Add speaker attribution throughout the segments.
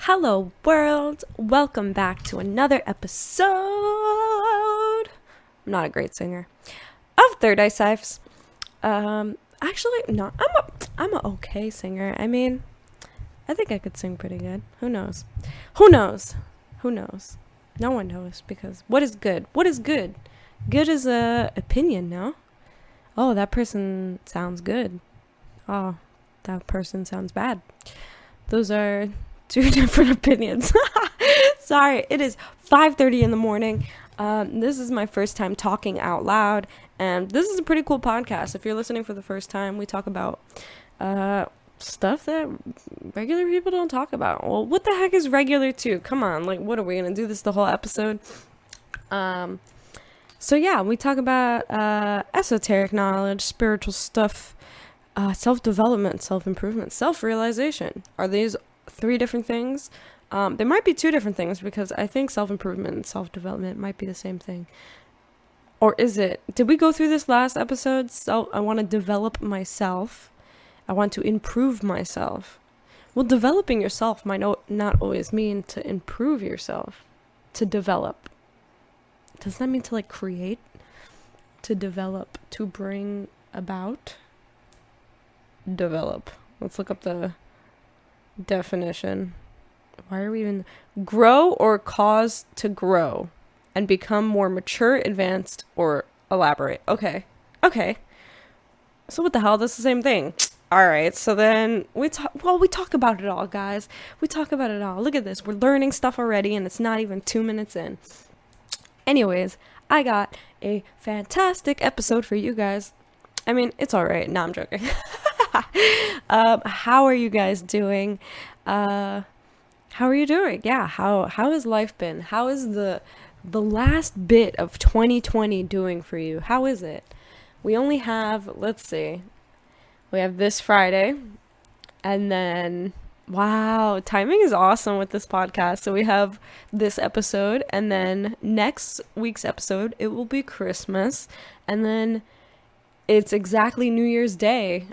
Speaker 1: Hello world, welcome back to another episode. I'm not a great singer of ThirdEyeCyphs. Actually, no, I'm a okay singer. I mean, I think I could sing pretty good. Who knows? Who knows? Who knows? No one knows, because what is good? What is good? Good is a opinion, no? Oh, that person sounds good. Oh, that person sounds bad. Those are two different opinions. Sorry, it is 5:30 in the morning. This is my first time talking out loud, and this is a pretty cool podcast. If you're listening for the first time, we talk about stuff that regular people don't talk about. Well, what the heck is regular too? Come on, like, what are we gonna do this the whole episode? So yeah, we talk about esoteric knowledge, spiritual stuff, self-development, self-improvement, self-realization. Are these three different things? There might be two different things, because I think self-improvement and self-development might be the same thing. Or is it? Did we go through this last episode? So I want to develop myself. I want to improve myself. Well, developing yourself might not always mean to improve yourself. To develop. Doesn't that mean to like create? To develop. To bring about? Develop. Let's look up the definition. Why are we even... Grow or cause to grow and become more mature, advanced, or elaborate. Okay. So what the hell? That's the same thing. Alright, so then we talk about it all, guys. We talk about it all. Look at this. We're learning stuff already, and it's not even 2 minutes in. Anyways, I got a fantastic episode for you guys. I mean, it's alright. No, I'm joking. How are you guys doing? How are you doing? Yeah, how has life been? How is the last bit of 2020 doing for you? How is it? We only have, let's see, we have this Friday, and then, wow, timing is awesome with this podcast. So we have this episode, and then next week's episode, it will be Christmas, and then it's exactly New Year's Day,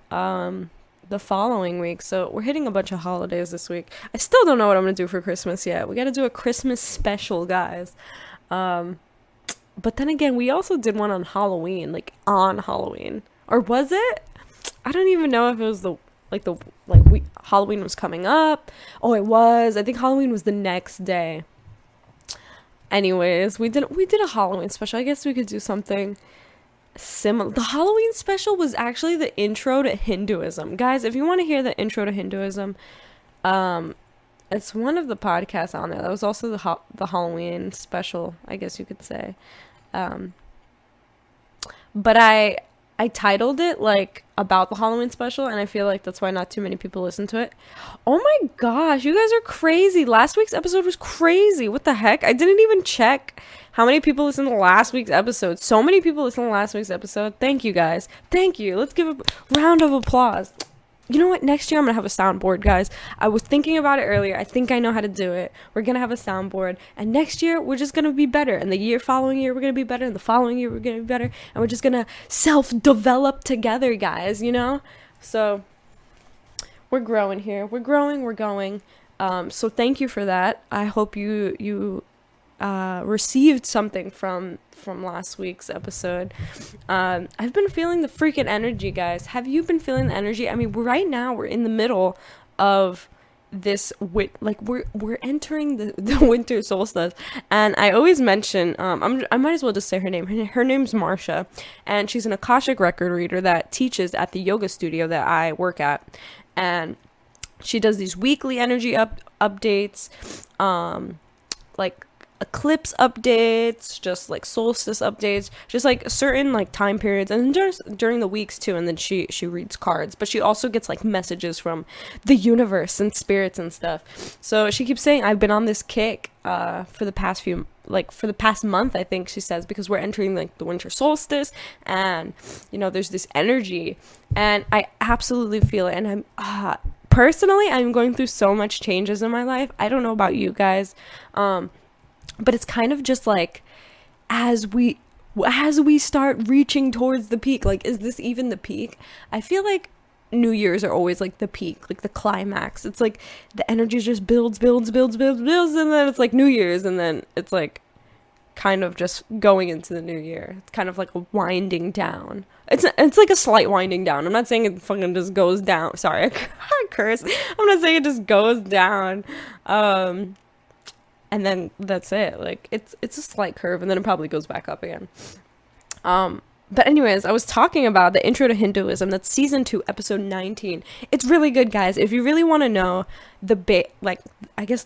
Speaker 1: the following week. So we're hitting a bunch of holidays this week. I still don't know what I'm gonna do for Christmas yet. We gotta do a Christmas special, guys. But then again, we also did one on Halloween, like on Halloween, or was it? I don't even know if it was Halloween was coming up. Oh, it was. I think Halloween was the next day. Anyways, we did a Halloween special. I guess we could do something similar. The Halloween special was actually the intro to Hinduism. Guys, if you want to hear the intro to Hinduism, it's one of the podcasts on there. That was also the Halloween special, I guess you could say. But I titled it like about the Halloween special, and I feel like that's why not too many people listen to it. Oh my gosh, you guys are crazy. Last week's episode was crazy. What the heck? I didn't even check how many people listened to last week's episode. So many people listened to last week's episode. Thank you, guys. Thank you. Let's give a round of applause. You know what? Next year I'm going to have a soundboard, guys. I was thinking about it earlier. I think I know how to do it. We're going to have a soundboard. And next year, we're just going to be better. And the following year, we're going to be better. And the following year, we're going to be better. And we're just going to self-develop together, guys, you know? So, we're growing here. We're growing. We're going. So, thank you for that. I hope you received something from last week's episode. I've been feeling the freaking energy, guys. Have you been feeling the energy? I mean, right now we're in the middle of this we're entering the winter solstice, and I always mention I might as well just say her name. Her name's Marsha, and she's an Akashic record reader that teaches at the yoga studio that I work at, and she does these weekly energy updates, like eclipse updates, just like solstice updates, just like certain like time periods, and just during the weeks too. And then she reads cards, but she also gets like messages from the universe and spirits and stuff. So she keeps saying I've been on this kick for the past month, I think she says, because we're entering like the winter solstice, and you know there's this energy, and I absolutely feel it. And I'm personally, I'm going through so much changes in my life. I don't know about you guys, but it's kind of just like, as we start reaching towards the peak, like, is this even the peak? I feel like New Year's are always like the peak, like the climax. It's like the energy just builds, builds, builds, builds, builds, and then it's like New Year's, and then it's like kind of just going into the new year. It's kind of like a winding down. It's like a slight winding down. I'm not saying it fucking just goes down. Sorry, I cursed. I'm not saying it just goes down. And then that's it. Like it's a slight curve, and then it probably goes back up again. But anyways, I was talking about the Intro to Hinduism. That's season 2, episode 19. It's really good, guys. If you really want to know the basis,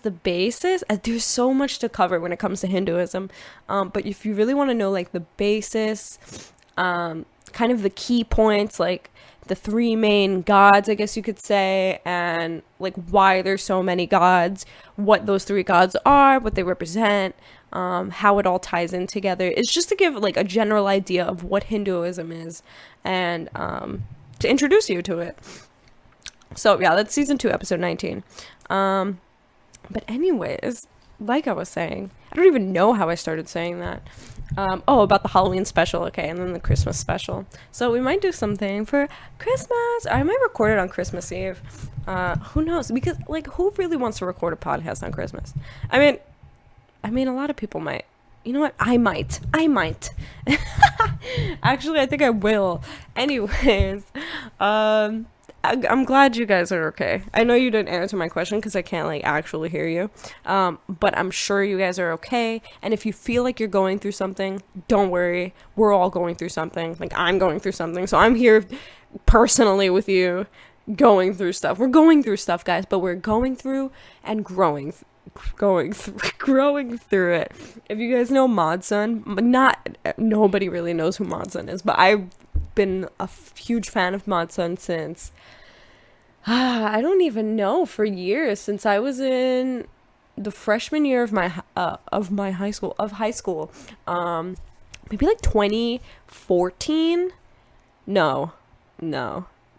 Speaker 1: there's so much to cover when it comes to Hinduism. But if you really want to know like the basis, kind of the key points, like the 3 main gods, I guess you could say, and like why there's so many gods, what those 3 gods are, what they represent, how it all ties in together. It's just to give like a general idea of what Hinduism is, and to introduce you to it. So yeah, that's season 2, episode 19. But anyways, like I was saying, I don't even know how I started saying that. About the Halloween special, okay, and then the Christmas special. So we might do something for Christmas. I might record it on Christmas Eve. Who knows? Because like, who really wants to record a podcast on Christmas? I mean, a lot of people might. You know what? I might. Actually, I think I will. Anyways, I'm glad you guys are okay. I know you didn't answer my question because I can't like actually hear you. But I'm sure you guys are okay. And if you feel like you're going through something, don't worry. We're all going through something. Like, I'm going through something. So I'm here personally with you going through stuff. We're going through stuff, guys, but we're going through and growing through it. If you guys know Modson, nobody really knows who Modson is, but I've been a huge fan of Modson since I don't even know, for years, since I was in the freshman year of high school, maybe like 2014. No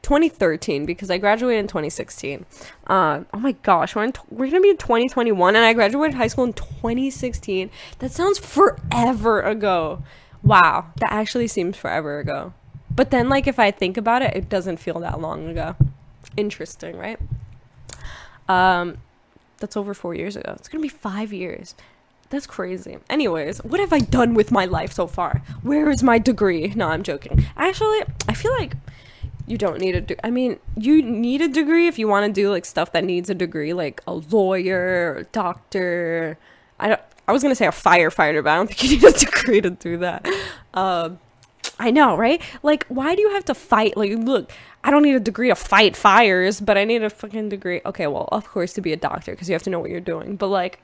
Speaker 1: 2013, because I graduated in 2016. Oh my gosh, we're gonna be in 2021, and I graduated high school in 2016. That sounds forever ago. Wow, that actually seems forever ago. But then, like, if I think about it, it doesn't feel that long ago. Interesting, right? That's over 4 years ago. It's gonna be 5 years. That's crazy. Anyways, what have I done with my life so far? Where is my degree? No, I'm joking. Actually, I feel like you don't need you need a degree if you want to do like stuff that needs a degree, like a lawyer, or a doctor. I was gonna say a firefighter, but I don't think you need a degree to do that. I know, right? Like, why do you have to fight? Like, look, I don't need a degree to fight fires, but I need a fucking degree. Okay, well, of course, to be a doctor, because you have to know what you're doing. But like,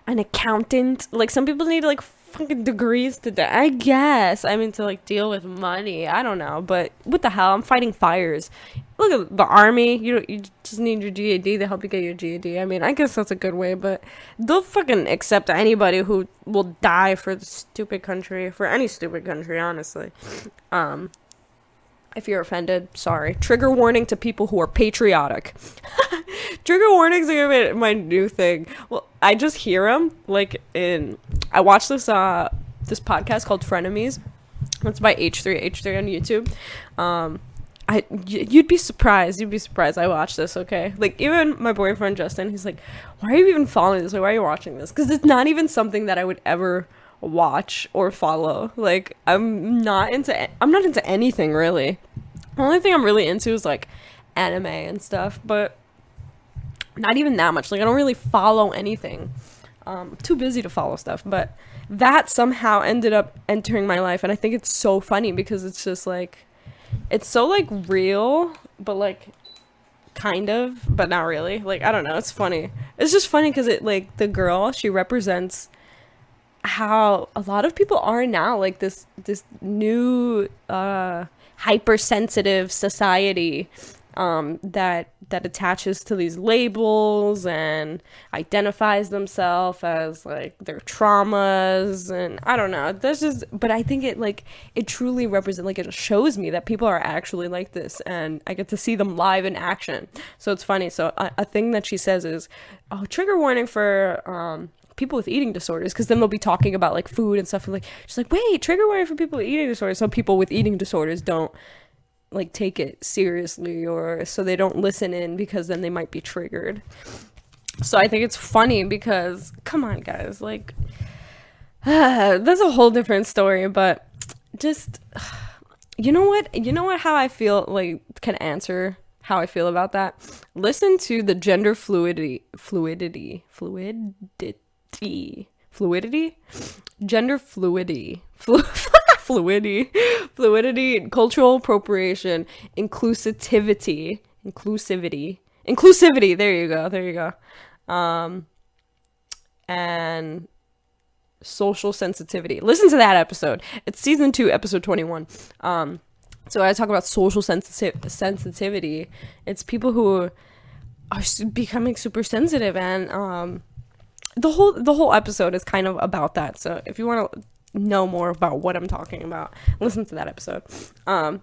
Speaker 1: an accountant, like, some people need like fucking degrees to I guess. I mean, to like deal with money. I don't know, but what the hell? I'm fighting fires. Look at the army. You just need your GED. They help you get your GED. I mean, I guess that's a good way, but they'll fucking accept anybody who will die for the stupid country, for any stupid country, honestly. If you're offended, sorry. Trigger warning to people who are patriotic. Trigger warnings are my new thing. Well, I just hear them like I watched this podcast called Frenemies. It's by H3 on YouTube. You'd be surprised. I watched this, okay? Like, even my boyfriend Justin, he's like, why are you even following this? Like, why are you watching this? Because it's not even something that I would ever watch or follow. Like, I'm not into anything, really. The only thing I'm really into is like anime and stuff, but not even that much. Like, I don't really follow anything. Too busy to follow stuff, but that somehow ended up entering my life, and I think it's so funny because it's just like, it's so like real, but like kind of, but not really. Like, I don't know, it's funny. It's just funny because it, like, the girl, she represents how a lot of people are now, like this new hypersensitive society that attaches to these labels and identifies themselves as like their traumas, and I don't know, that's just, but I think it truly represents, like, it shows me that people are actually like this, and I get to see them live in action. So it's funny. So a thing that she says is, oh, trigger warning for people with eating disorders, because then they'll be talking about like food and stuff, and like, she's like, wait, trigger warning for people with eating disorders, so people with eating disorders don't like take it seriously, or so they don't listen in because then they might be triggered. So I think it's funny because, come on guys, like that's a whole different story, but just you know what how I feel, like, can answer how I feel about that. Listen to the gender gender fluidity, cultural appropriation, inclusivity. There you go. And social sensitivity. Listen to that episode. It's season 2, episode 21. So I talk about social sensitivity. It's people who are becoming super sensitive, and the whole episode is kind of about that. So if you want to know more about what I'm talking about, listen to that episode. But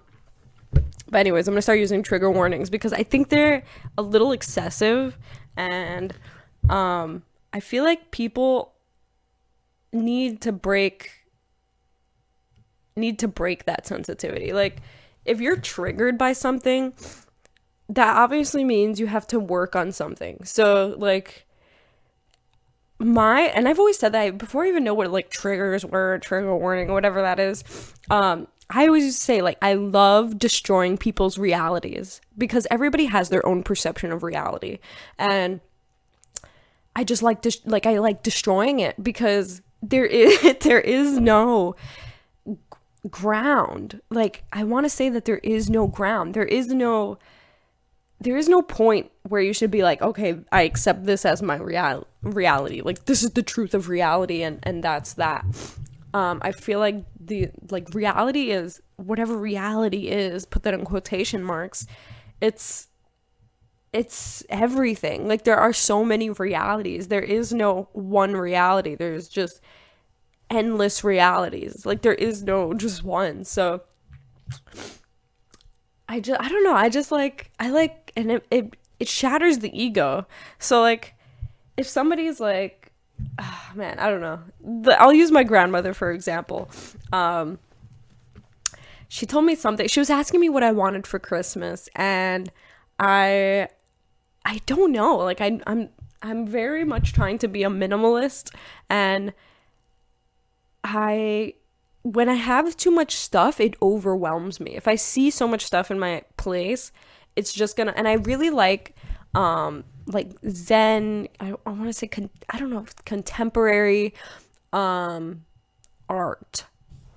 Speaker 1: anyways, I'm gonna start using trigger warnings because I think they're a little excessive, and I feel like people need to break that sensitivity. Like, if you're triggered by something, that obviously means you have to work on something. So like and I've always said that before I even know what like triggers were, trigger warning, or whatever that is, I always used to say, like, I love destroying people's realities because everybody has their own perception of reality, and I just like I like destroying it because there is no ground. Like, I want to say that there is no ground. There is no point where you should be like, okay, I accept this as my reality. Like, this is the truth of reality, and that's that. I feel like reality is whatever reality is, put that in quotation marks. It's everything. Like, there are so many realities. There is no one reality. There's just endless realities. Like, there is no just one. So I don't know. And it shatters the ego. So like, if somebody's like, oh, man, I don't know. I'll use my grandmother for example. She told me something. She was asking me what I wanted for Christmas, and I don't know. Like, I'm very much trying to be a minimalist, and when I have too much stuff, it overwhelms me. If I see so much stuff in my place, it's just gonna, and I really like Zen, I want to say, I don't know, contemporary art.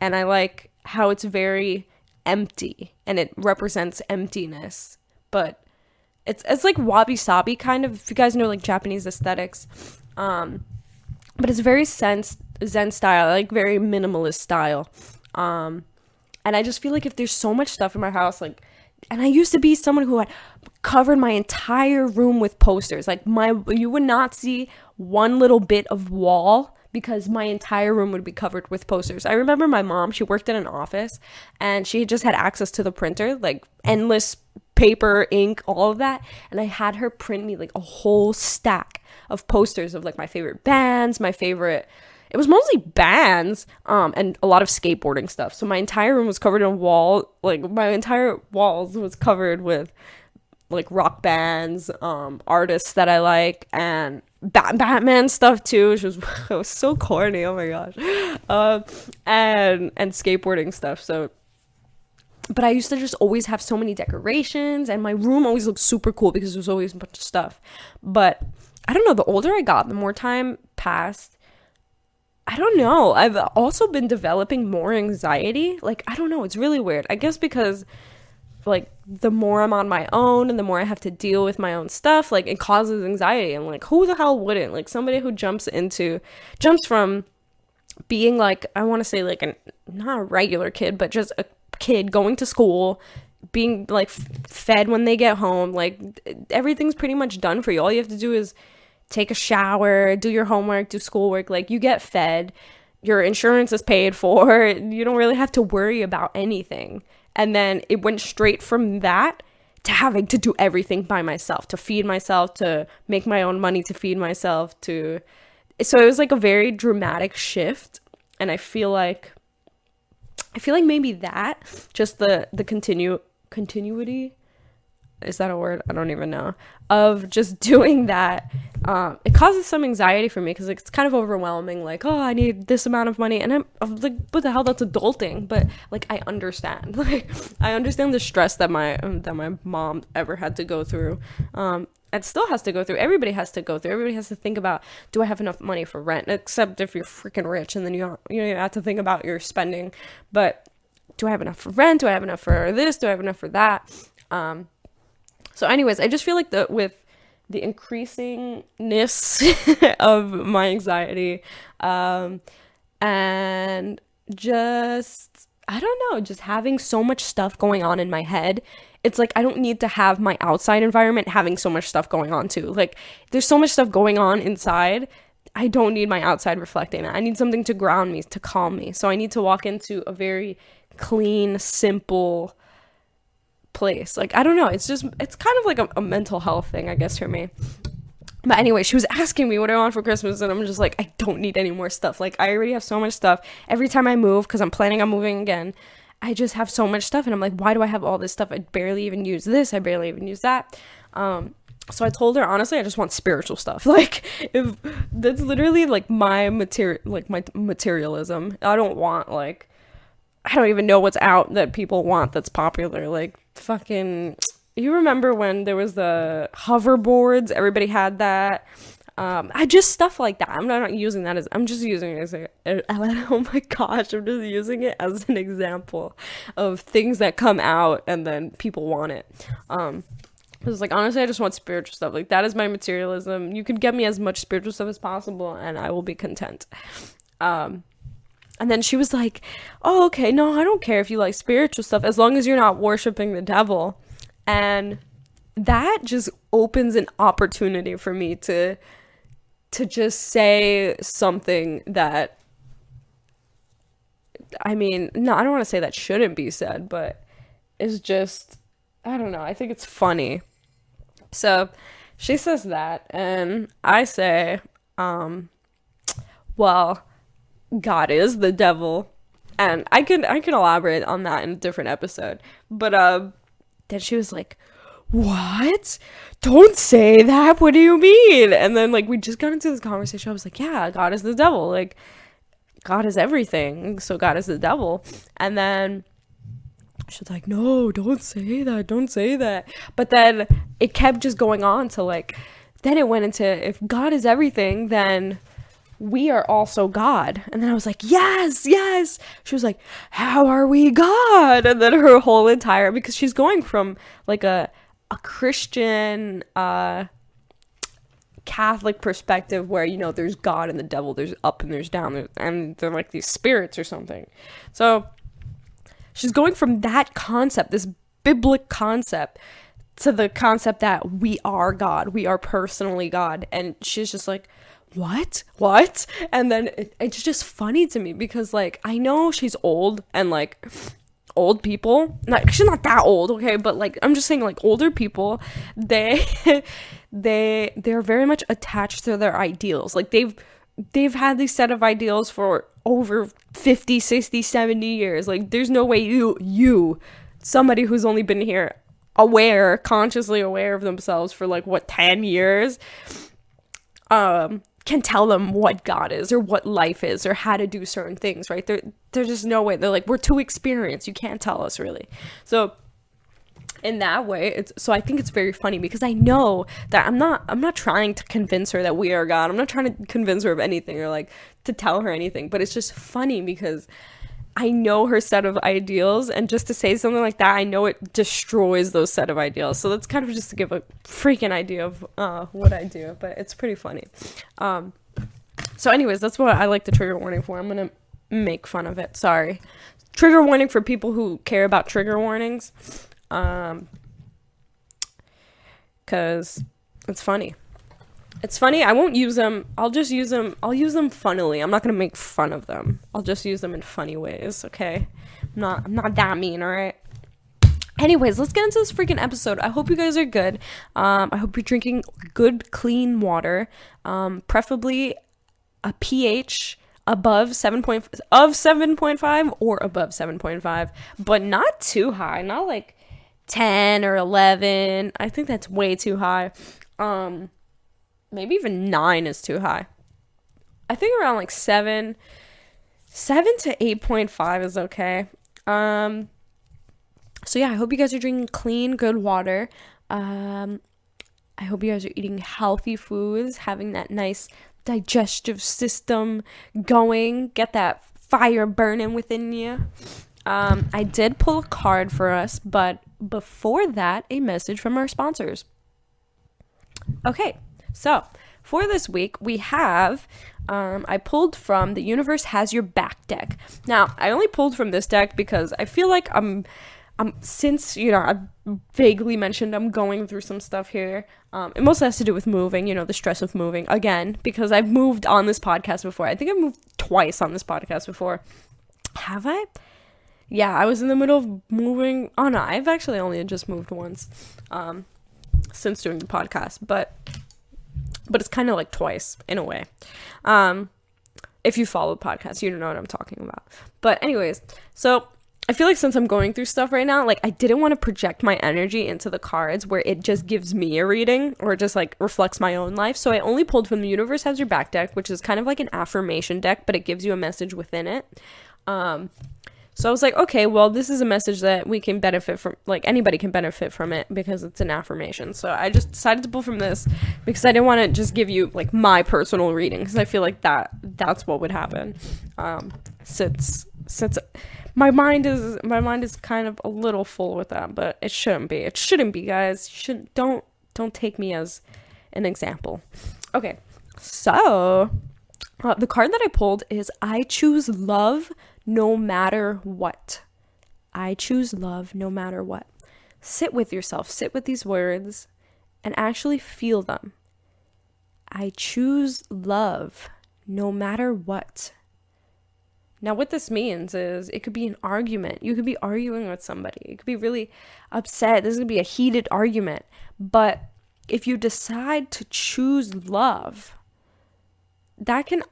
Speaker 1: And I like how it's very empty and it represents emptiness, but it's like wabi-sabi kind of, if you guys know like Japanese aesthetics. But it's very Zen style, like very minimalist style. And I just feel like if there's so much stuff in my house, like, and I used to be someone who had covered my entire room with posters. Like, you would not see one little bit of wall because my entire room would be covered with posters. I remember my mom, she worked in an office and she just had access to the printer, like endless paper, ink, all of that. And I had her print me like a whole stack of posters of like my favorite bands, it was mostly bands, and a lot of skateboarding stuff. So my entire room was covered in my entire walls was covered with like rock bands, artists that I like, and Batman stuff too, which was it was so corny. Oh my gosh, and skateboarding stuff. So, but I used to just always have so many decorations, and my room always looked super cool because there was always a bunch of stuff. But I don't know. The older I got, the more time passed. I don't know. I've also been developing more anxiety. Like, I don't know. It's really weird. I guess because, like, the more I'm on my own and the more I have to deal with my own stuff, like, it causes anxiety. And, like, who the hell wouldn't? Like, somebody who jumps from being, like, I want to say, like, not a regular kid, but just a kid going to school, being, like, fed when they get home. Like, everything's pretty much done for you. All you have to do is take a shower, do your homework, do schoolwork. Like, you get fed, your insurance is paid for, you don't really have to worry about anything. And then it went straight from that to having to do everything by myself, to feed myself, to make my own money, to feed myself, so it was like a very dramatic shift. And I feel like maybe that, just the continuity, is that a word? I don't even know, of just doing that. It causes some anxiety for me because it's kind of overwhelming. Like, oh, I need this amount of money, and I'm like, what the hell? That's adulting. But like, I understand. Like, I understand the stress that my mom ever had to go through. And still has to go through. Everybody has to go through. Everybody has to think about, do I have enough money for rent? Except if you're freaking rich, and then you have to think about your spending. But do I have enough for rent? Do I have enough for this? Do I have enough for that? So anyways, I just feel like with the increasingness of my anxiety, and just, I don't know, just having so much stuff going on in my head, it's like I don't need to have my outside environment having so much stuff going on too. Like, there's so much stuff going on inside. I don't need my outside reflecting that. I need something to ground me, to calm me. So I need to walk into a very clean, simple place. Like, I don't know, it's kind of like a mental health thing, I guess, for me. But anyway, she was asking me what I want for Christmas, and I'm just like, I don't need any more stuff. Like, I already have so much stuff. Every time I move, because I'm planning on moving again, I just have so much stuff, and I'm like, why do I have all this stuff? I barely even use this, I barely even use that. So I told her, honestly, I just want spiritual stuff. Like, if that's literally like my materialism. I don't want, like, I don't even know what's out that people want that's popular. Like, fucking, you remember when there was the hoverboards? Everybody had that. I just stuff like that. I'm not using that as, I'm just using it as oh my gosh, I'm just using it as an example of things that come out and then people want it. Because, like, honestly, I just want spiritual stuff. Like, that is my materialism. You can get me as much spiritual stuff as possible, and I will be content. And then she was like, oh, okay, no, I don't care if you like spiritual stuff, as long as you're not worshiping the devil. And that just opens an opportunity for me to just say something that, I mean, no, I don't want to say that shouldn't be said, but it's just, I don't know, I think it's funny. So she says that, and I say, well, God is the devil. And I can elaborate on that in a different episode. But then she was like, what? Don't say that. What do you mean? And then, like, we just got into this conversation. I was like, yeah, God is the devil. Like, God is everything, so God is the devil. And then she's like, no, don't say that. Don't say that. But then it kept just going on to, like, then it went into, if God is everything, then we are also God. And then I was like, yes, yes. She was like, how are we God? And then her whole entire, because she's going from like a Christian Catholic perspective where, you know, there's God and the devil, there's up and there's down, and they're like these spirits or something. So she's going from that concept, this biblical concept, to the concept that we are God, we are personally God. And she's just like, what? And then it's just funny to me because, like, I know she's old, and like old people, she's not that old, okay, but like, I'm just saying, like, older people, they're very much attached to their ideals. Like, they've had this set of ideals for over 50, 60, 70 years. Like, there's no way you somebody who's only been here consciously aware of themselves for like, what, 10 years, can tell them what God is or what life is or how to do certain things, right? There's just no way. They're like, we're too experienced, you can't tell us, really. So in that way, so I think it's very funny because I know that I'm not trying to convince her that we are God. I'm not trying to convince her of anything or like to tell her anything, but it's just funny because I know her set of ideals, and just to say something like that, I know it destroys those set of ideals. So that's kind of just to give a freaking idea of what I do, but it's pretty funny. So anyways, that's what I like the trigger warning for. I'm gonna make fun of it. Sorry. Trigger warning for people who care about trigger warnings, because it's funny. It's funny. I won't use them. I'll just use them. I'll use them funnily. I'm not going to make fun of them. I'll just use them in funny ways, okay? I'm not that mean, all right? Anyways, let's get into this freaking episode. I hope you guys are good. I hope you're drinking good, clean water. Preferably a pH above 7.5 or above 7.5, but not too high. Not like 10 or 11. I think that's way too high. Maybe even 9 is too high. I think around like 7 to 8.5 is okay. So yeah, I hope you guys are drinking clean, good water. I hope you guys are eating healthy foods, having that nice digestive system going, get that fire burning within you. I did pull a card for us, but before that, a message from our sponsors. Okay, so for this week, we have, I pulled from the Universe Has Your Back deck. Now, I only pulled from this deck because I feel like since, I've vaguely mentioned I'm going through some stuff here. It mostly has to do with moving, the stress of moving, again, because I've moved on this podcast before. I think I've moved twice on this podcast before. Have I? Yeah, I was in the middle of moving. Oh, no, I've actually only just moved once since doing the podcast, but it's kind of like twice, in a way. If you follow the podcast, you know what I'm talking about. But anyways, so I feel like since I'm going through stuff right now, like I didn't want to project my energy into the cards where it just gives me a reading or just like reflects my own life. So I only pulled from the Universe Has Your Back deck, which is kind of like an affirmation deck, but it gives you a message within it. So I was like, okay, well, this is a message that we can benefit from, like anybody can benefit from it because it's an affirmation. So I just decided to pull from this because I didn't want to just give you like my personal reading because I feel like that's what would happen. Since my mind is kind of a little full with that, but it shouldn't be. It shouldn't be, guys. Don't take me as an example. Okay, so the card that I pulled is I choose love no matter what. I choose love no matter what. Sit with yourself. Sit with these words and actually feel them. I choose love no matter what. Now, what this means is it could be an argument. You could be arguing with somebody. You could be really upset. This is going to be a heated argument. But if you decide to choose love, that can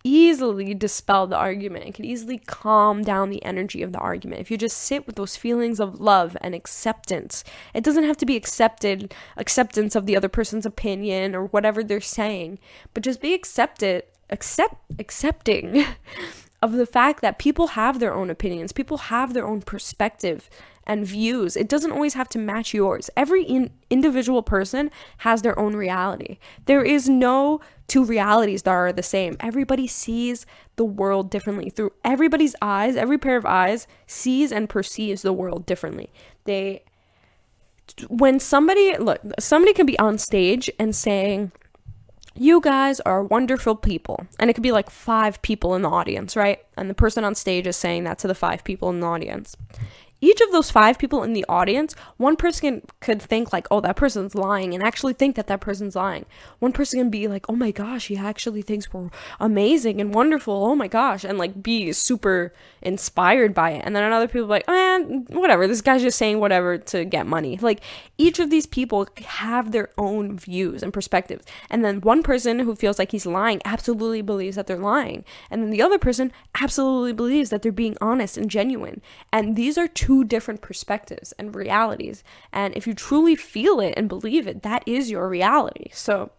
Speaker 1: easily dispel the argument. It can easily calm down the energy of the argument. If you just sit with those feelings of love and acceptance, it doesn't have to be acceptance of the other person's opinion or whatever they're saying, but just be accepting of the fact that people have their own opinions, people have their own perspective and views. It doesn't always have to match yours. Every individual person has their own reality. There is no two realities that are the same. Everybody sees the world differently. Through everybody's eyes, every pair of eyes sees and perceives the world differently. When somebody can be on stage and saying, you guys are wonderful people. And it could be like 5 people in the audience, right? And the person on stage is saying that to the 5 people in the audience. Each of those 5 people in the audience, one person could think like, oh, that person's lying, and actually think that person's lying. One person can be like, oh my gosh, he actually thinks we're amazing and wonderful, oh my gosh, and like be super inspired by it. And then another people like, man, whatever, this guy's just saying whatever to get money. Like, each of these people have their own views and perspectives. And then one person who feels like he's lying absolutely believes that they're lying. And then the other person absolutely believes that they're being honest and genuine. And these are two different perspectives and realities. And if you truly feel it and believe it, that is your reality. So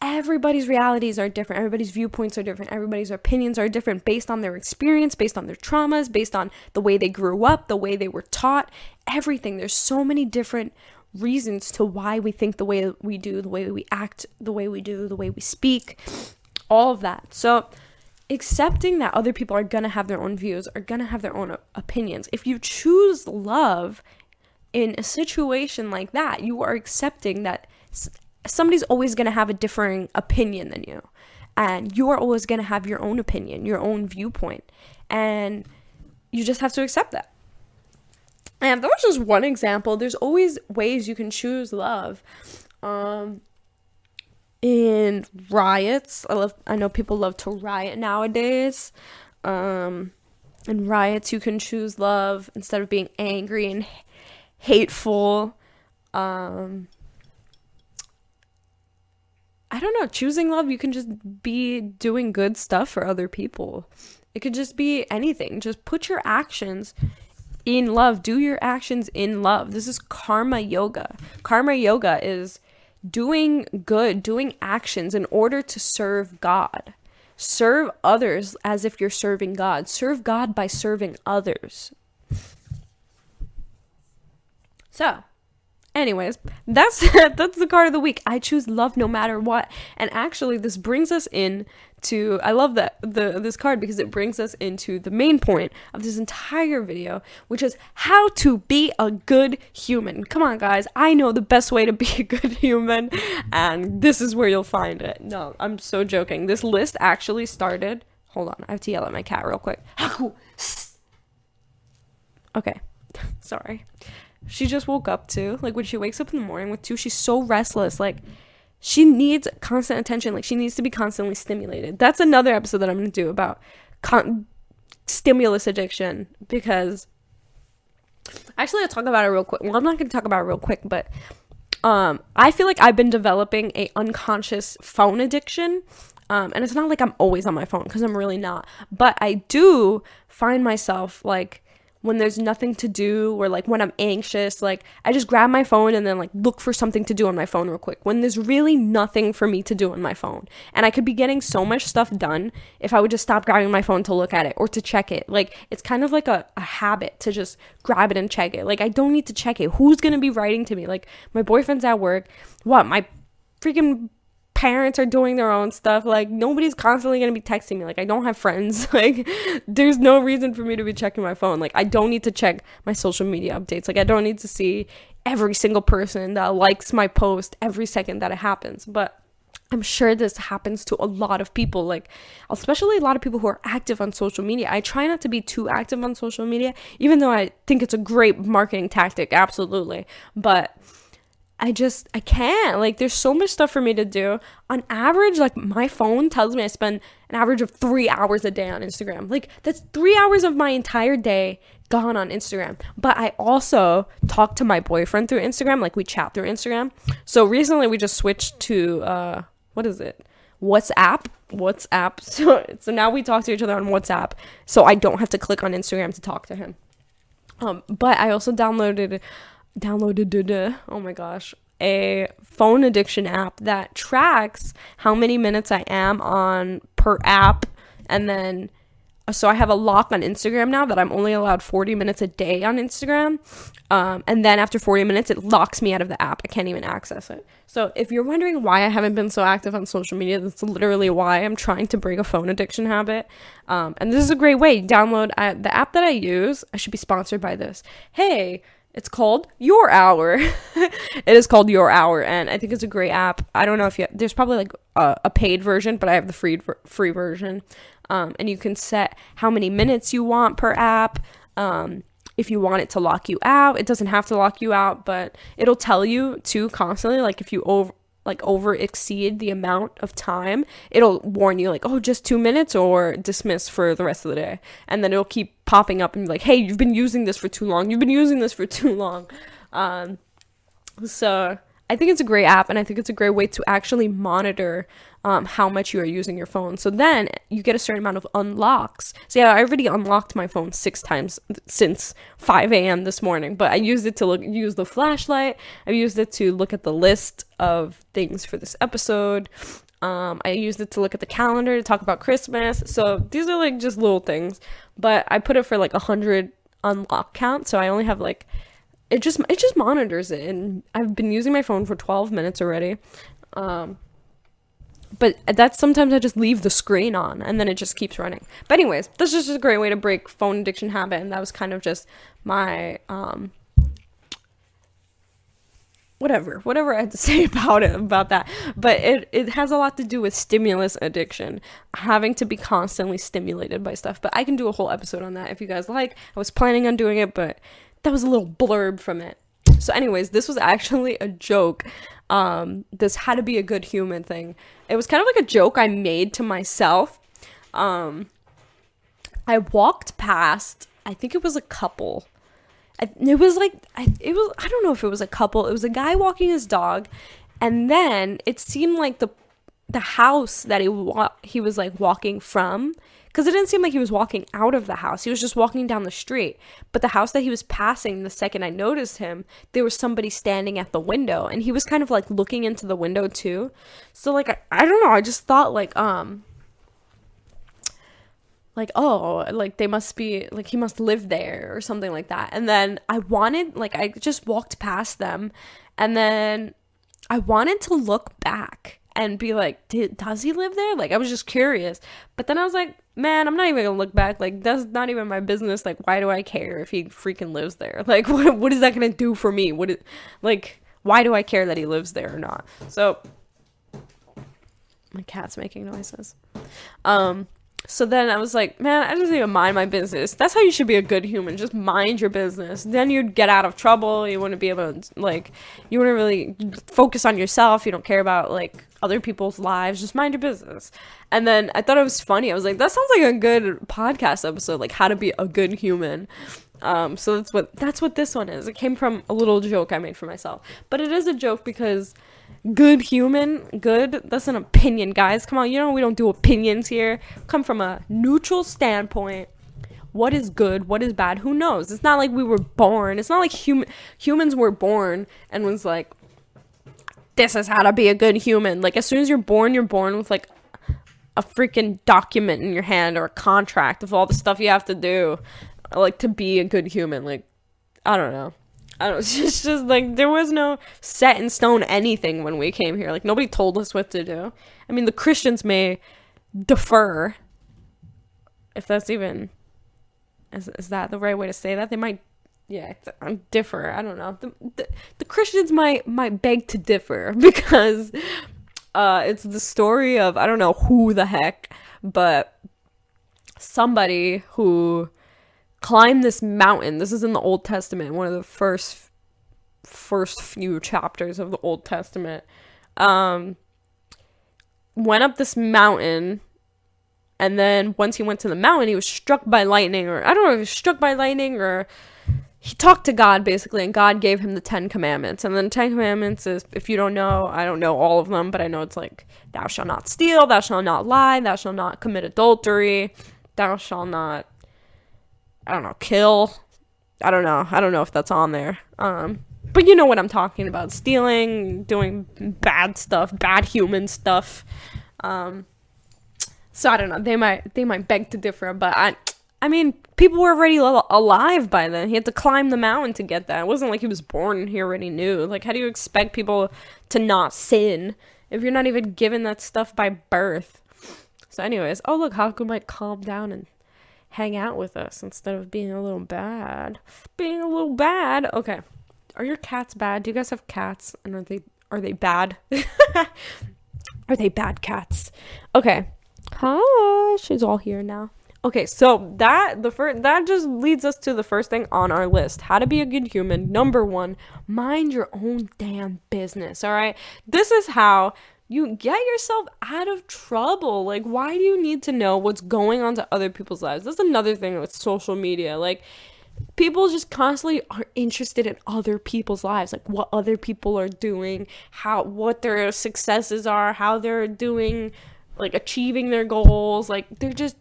Speaker 1: everybody's realities are different. Everybody's viewpoints are different. Everybody's opinions are different based on their experience, based on their traumas, based on the way they grew up, the way they were taught, everything. There's so many different reasons to why we think the way we do, the way we act, the way we do, the way we speak, all of that. So accepting that other people are going to have their own views, are going to have their own opinions. If you choose love in a situation like that, you are accepting that somebody's always going to have a differing opinion than you. And you are always going to have your own opinion, your own viewpoint. And you just have to accept that. And that was just one example. There's always ways you can choose love. In riots, I know people love to riot nowadays. In riots, you can choose love instead of being angry and hateful. I don't know, choosing love, you can just be doing good stuff for other people. It could just be anything. Just put your actions in love. Do your actions in love. This is karma yoga. Karma yoga is doing good, doing actions in order to serve God. Serve others as if you're serving God. Serve God by serving others. So, anyways, that's the card of the week. I choose love no matter what. And actually, this brings us in to, I love that this card, because it brings us into the main point of this entire video, which is how to be a good human. Come on, guys. I know the best way to be a good human, and this is where you'll find it. No, I'm so joking. This list actually started, hold on, I have to yell at my cat real quick. Okay, sorry. She just woke up too. Like, when she wakes up in the morning with two, she's so restless. Like, she needs constant attention. Like, she needs to be constantly stimulated. That's another episode that I'm going to do about stimulus addiction, because actually I'll talk about it real quick. Well, I'm not going to talk about it real quick, but I feel like I've been developing a unconscious phone addiction. And it's not like I'm always on my phone, because I'm really not. But I do find myself, like, when there's nothing to do, or like when I'm anxious, like I just grab my phone and then like look for something to do on my phone real quick, when there's really nothing for me to do on my phone. And I could be getting so much stuff done if I would just stop grabbing my phone to look at it or to check it. Like, it's kind of like a habit to just grab it and check it. Like, I don't need to check it. Who's gonna be writing to me? Like, my boyfriend's at work. What? My freaking parents are doing their own stuff. Like, nobody's constantly gonna be texting me. Like, I don't have friends. Like, there's no reason for me to be checking my phone. Like, I don't need to check my social media updates. Like, I don't need to see every single person that likes my post every second that it happens. But I'm sure this happens to a lot of people, like, especially a lot of people who are active on social media. I try not to be too active on social media, even though I think it's a great marketing tactic, absolutely. But I can't. Like, there's so much stuff for me to do. On average, like, my phone tells me I spend an average of 3 hours a day on Instagram. Like, that's 3 hours of my entire day gone on Instagram. But I also talk to my boyfriend through Instagram. Like, we chat through Instagram. So recently we just switched to, what is it? WhatsApp. So now we talk to each other on WhatsApp. So I don't have to click on Instagram to talk to him. But I also downloaded, oh my gosh, a phone addiction app that tracks how many minutes I am on per app. And then, so I have a lock on Instagram now that I'm only allowed 40 minutes a day on Instagram. And then after 40 minutes, it locks me out of the app. I can't even access it. So if you're wondering why I haven't been so active on social media, that's literally why. I'm trying to break a phone addiction habit. And this is a great way. Download the app that I use. I should be sponsored by this. Hey, it's called Your Hour. It is called Your Hour, and I think it's a great app. I don't know if there's probably like a paid version, but I have the free version. And you can set how many minutes you want per app. If you want it to lock you out, it doesn't have to lock you out, but it'll tell you too constantly, like, if you over exceed the amount of time, it'll warn you, like, oh, just 2 minutes or dismiss for the rest of the day. And then it'll keep popping up and be like, hey, you've been using this for too long. So I think it's a great app, and I think it's a great way to actually monitor how much you are using your phone. So then you get a certain amount of unlocks. So yeah, I already unlocked my phone 6 times since 5 a.m. this morning, but I used it to use the flashlight. I used it to look at the list of things for this episode. I used it to look at the calendar to talk about Christmas. So these are like just little things, but I put it for like 100 unlock count. So I only have like, it just monitors it, and I've been using my phone for 12 minutes already. But that's, sometimes I just leave the screen on and then it just keeps running. But anyways, this is just a great way to break phone addiction habit, and that was kind of just my whatever I had to say about that. But it has a lot to do with stimulus addiction, having to be constantly stimulated by stuff. But I can do a whole episode on that if you guys like. I was planning on doing it, but that was a little blurb from it. So anyways, this was actually a joke. This how to be a good human thing. It was kind of like a joke I made to myself. I walked past, I think it was a couple. I don't know if it was a couple. It was a guy walking his dog, and then it seemed like the house that he was like walking from because it didn't seem like he was walking out of the house. He was just walking down the street. But the house that he was passing, the second I noticed him, there was somebody standing at the window, and he was kind of like looking into the window too. So like I don't know, I just thought like oh, like they must be like he must live there or something like that. And then I just walked past them, and then I wanted to look back and be like, does he live there? Like, I was just curious. But then I was like, man, I'm not even gonna look back. Like, that's not even my business. Like, why do I care if he freaking lives there? Like, what is that gonna do for me? Why do I care that he lives there or not? So my cat's making noises. So then I was like, man, I just need to mind my business. That's how you should be a good human. Just mind your business. Then you'd get out of trouble. You wouldn't be able to, like, you wouldn't really focus on yourself. You don't care about, like, other people's lives. Just mind your business. And then I thought it was funny. I was like, that sounds like a good podcast episode, like how to be a good human. So that's what this one is. It came from a little joke I made for myself. But it is a joke because good human, that's an opinion, guys. Come on, we don't do opinions here. Come from a neutral standpoint. What is good, what is bad, who knows? It's not like we were born. It's not like humans were born and was like, this is how to be a good human. Like, as soon as you're born with like a freaking document in your hand or a contract of all the stuff you have to do, like, to be a good human. Like, I don't know. It's just like there was no set in stone anything when we came here. Like, nobody told us what to do. I mean, the Christians may defer, if that's even, is that the right way to say that? They might, differ. I don't know. The Christians might beg to differ because it's the story of, I don't know who the heck, but somebody who climbed this mountain. This is in the Old Testament, one of the first few chapters of the Old Testament. Went up this mountain, and then once he went to the mountain, he was struck by lightning, or I don't know if he was struck by lightning, or he talked to God, basically, and God gave him the 10 Commandments. And then the 10 Commandments is, if you don't know, I don't know all of them, but I know it's like, thou shalt not steal, thou shalt not lie, thou shalt not commit adultery, thou shalt not, I don't know, kill. I don't know if that's on there. But you know what I'm talking about. Stealing, doing bad stuff, bad human stuff. So I don't know. They might beg to differ, but I mean, people were already alive by then. He had to climb the mountain to get that. It wasn't like he was born and he already knew. Like, how do you expect people to not sin if you're not even given that stuff by birth? So anyways, oh look, Haku might calm down and hang out with us instead of being a little bad. Okay. Are your cats bad? Do you guys have cats? And are they bad? Are they bad cats? Okay. Hi. She's all here now. Okay, so that just leads us to the first thing on our list. How to be a good human. Number 1, mind your own damn business, all right? This is how you get yourself out of trouble. Like, why do you need to know what's going on to other people's lives? That's another thing with social media. Like, people just constantly are interested in other people's lives, like what other people are doing, what their successes are, how they're doing, like, achieving their goals. Like, they're just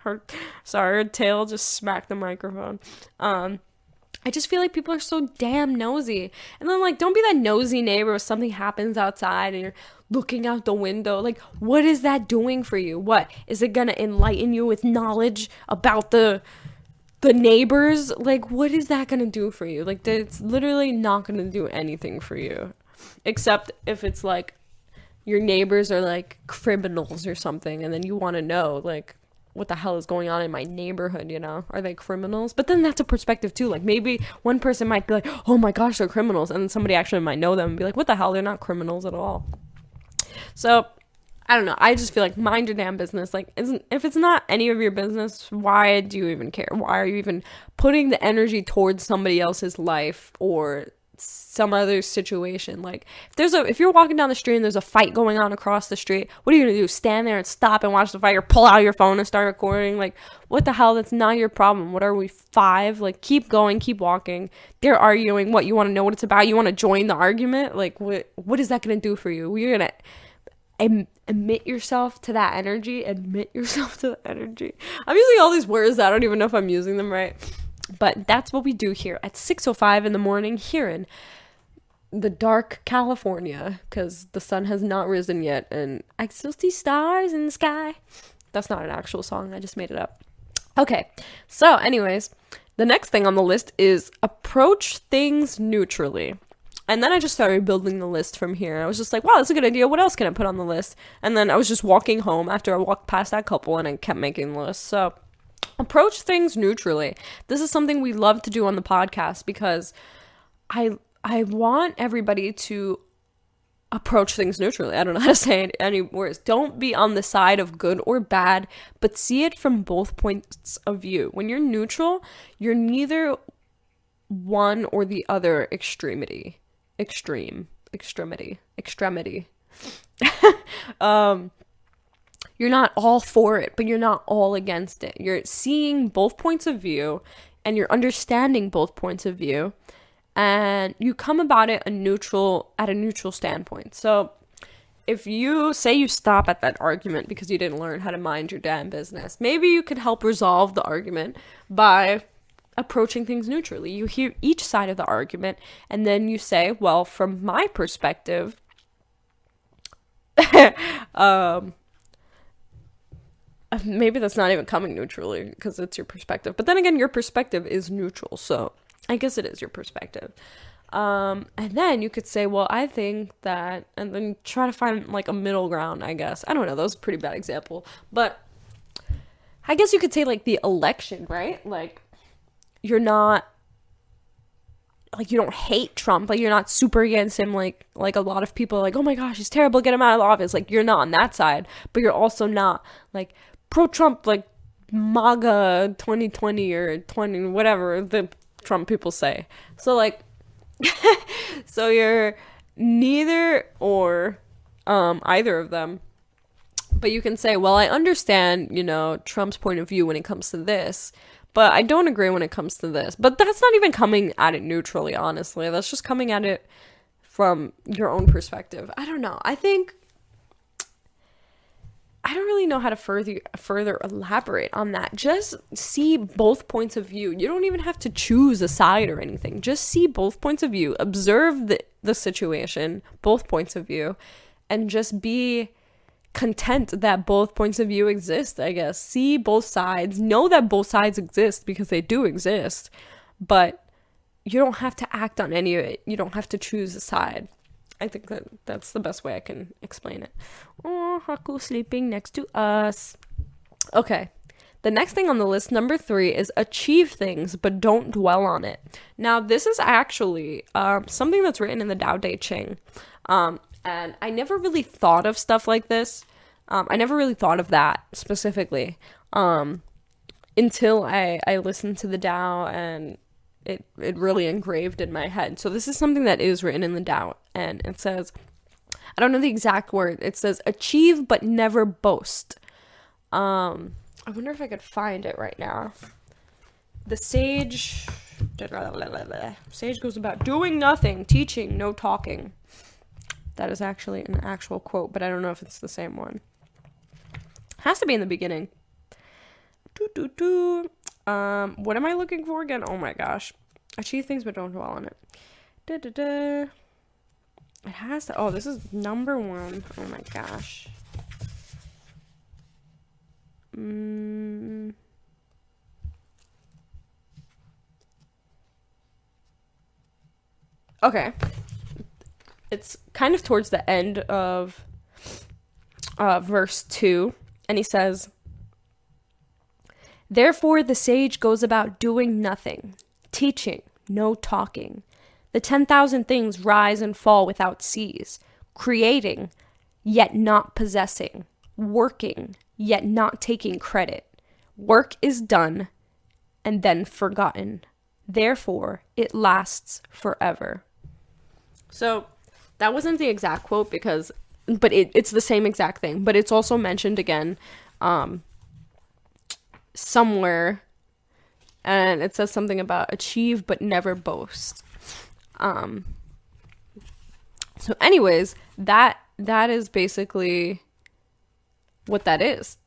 Speaker 1: her tail just smacked the microphone. I just feel like people are so damn nosy. And then, like, don't be that nosy neighbor if something happens outside and you're looking out the window. Like, what is that doing for you? What? Is it gonna enlighten you with knowledge about the neighbors? Like, what is that gonna do for you? Like, it's literally not gonna do anything for you. Except if it's, like, your neighbors are, like, criminals or something, and then you want to know, like, what the hell is going on in my neighborhood, Are they criminals? But then that's a perspective too. Like, maybe one person might be like, oh my gosh, they're criminals. And then somebody actually might know them and be like, what the hell? They're not criminals at all. So, I don't know. I just feel like mind your damn business. Like, if it's not any of your business, why do you even care? Why are you even putting the energy towards somebody else's life or some other situation? Like, if you're walking down the street and there's a fight going on across the street, what are you gonna do? Stand there and stop and watch the fight, or pull out your phone and start recording? Like, what the hell? That's not your problem. What are we, 5? Like, keep going, keep walking. They're arguing. What, you want to know what it's about? You want to join the argument? Like, what is that gonna do for you? Admit yourself to that energy. Admit yourself to the energy. I'm using all these words that I don't even know if I'm using them right. But that's what we do here at 6:05 in the morning here in the dark California, because the sun has not risen yet and I still see stars in the sky. That's not an actual song. I just made it up. Okay. So anyways, the next thing on the list is approach things neutrally. And then I just started building the list from here. I was just like, wow, that's a good idea. What else can I put on the list? And then I was just walking home after I walked past that couple and I kept making the list. So approach things neutrally. This is something we love to do on the podcast because I want everybody to approach things neutrally. I don't know how to say it any words. Don't be on the side of good or bad, but see it from both points of view. When you're neutral, you're neither one or the other extremity. You're not all for it, but you're not all against it. You're seeing both points of view and you're understanding both points of view, and you come about it at a neutral standpoint. So if you say you stop at that argument because you didn't learn how to mind your damn business, maybe you could help resolve the argument by approaching things neutrally. You hear each side of the argument and then you say, well, from my perspective, maybe that's not even coming neutrally because it's your perspective. But then again, your perspective is neutral. So I guess it is your perspective. And then you could say, well, I think that, and then try to find like a middle ground, I guess. I don't know. That was a pretty bad example. But I guess you could say like the election, right? Like, you're not, like, you don't hate Trump, like, you're not super against him, like a lot of people are like, oh my gosh, he's terrible, get him out of the office. Like, you're not on that side, but you're also not, like, pro-Trump, like, MAGA 2020 or 20, whatever the Trump people say. So, like, so you're neither or, either of them. But you can say, well, I understand, you know, Trump's point of view when it comes to this, but I don't agree when it comes to this. But that's not even coming at it neutrally, honestly. That's just coming at it from your own perspective. I don't know. I think I don't really know how to further elaborate on that. Just see both points of view. You don't even have to choose a side or anything. Just see both points of view. Observe the situation, both points of view, and just be content that both points of view exist, I guess. See both sides. Know that both sides exist because they do exist. But you don't have to act on any of it. You don't have to choose a side. I think that's the best way I can explain it. Oh, Haku sleeping next to us. Okay. The next thing on the list, number 3, is achieve things, but don't dwell on it. Now, this is actually something that's written in the Tao Te Ching. And I never really thought of stuff like this. I never really thought of that specifically until I listened to the Tao, and it really engraved in my head. So this is something that is written in the Tao, and it says, I don't know the exact word. It says, achieve but never boast. I wonder if I could find it right now. The sage goes about doing nothing, teaching, no talking. That is actually an actual quote, but I don't know if it's the same one. Has to be in the beginning. What am I looking for again? Oh my gosh. Achieve things, but don't dwell on it. It has to. Oh, this is number 1. Oh my gosh. Okay. It's kind of towards the end of verse 2, and he says, therefore the sage goes about doing nothing, teaching, no talking. The 10,000 things rise and fall without cease, creating, yet not possessing, working, yet not taking credit. Work is done and then forgotten. Therefore, it lasts forever. So that wasn't the exact quote but it's the same exact thing, but it's also mentioned again somewhere, and it says something about achieve but never boast. So anyways, that that is basically what that is.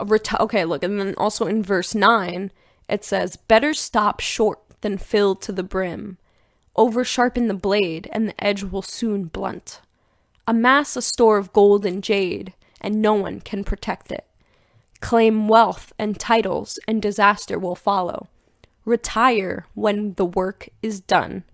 Speaker 1: Okay, look, and then also in verse 9, it says, better stop short than fill to the brim. Over sharpen the blade, and the edge will soon blunt. Amass a store of gold and jade, and no one can protect it. Claim wealth and titles, and disaster will follow. Retire when the work is done.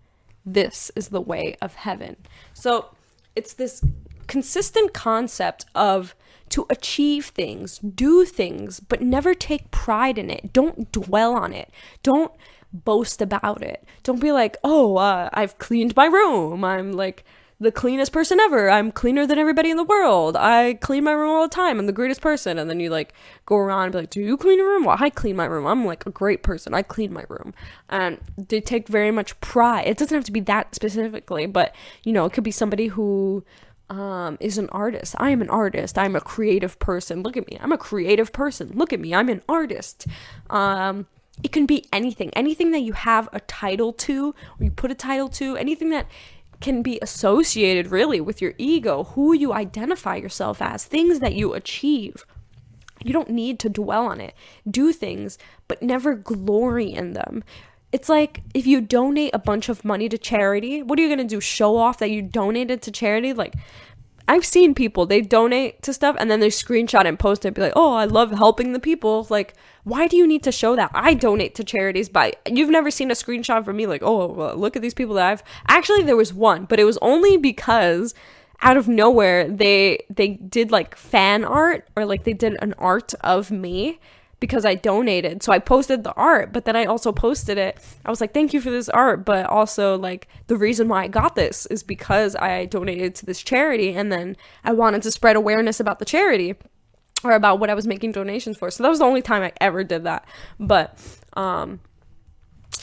Speaker 1: This is the way of heaven. So it's this consistent concept of to achieve things, do things, but never take pride in it. Don't dwell on it. Don't boast about it. Don't be like, oh, I've cleaned my room. I'm like the cleanest person ever. I'm cleaner than everybody in the world. I clean my room all the time. I'm the greatest person. And then you like go around and be like, do you clean your room? Well, I clean my room. I'm like a great person. I clean my room. And they take very much pride. It doesn't have to be that specifically, but you know, it could be somebody who is an artist. I am an artist. I'm a creative person. Look at me. I'm a creative person. Look at me. I'm an artist. It can be anything that you have a title to, or you put a title to, anything that can be associated really with your ego, who you identify yourself as, things that you achieve. You don't need to dwell on it. Do things, but never glory in them. It's like if you donate a bunch of money to charity, what are you going to do? Show off that you donated to charity? Like, I've seen people, they donate to stuff and then they screenshot and post it and be like, oh, I love helping the people. Like, why do you need to show that? I donate to charities, but you've never seen a screenshot from me like, oh, well, look at these people that I've... Actually, there was one, but it was only because out of nowhere, they did like fan art, or like they did an art of me because I donated. So I posted the art, but then I also posted it. I was like, thank you for this art, but also like the reason why I got this is because I donated to this charity, and then I wanted to spread awareness about the charity or about what I was making donations for. So that was the only time I ever did that. But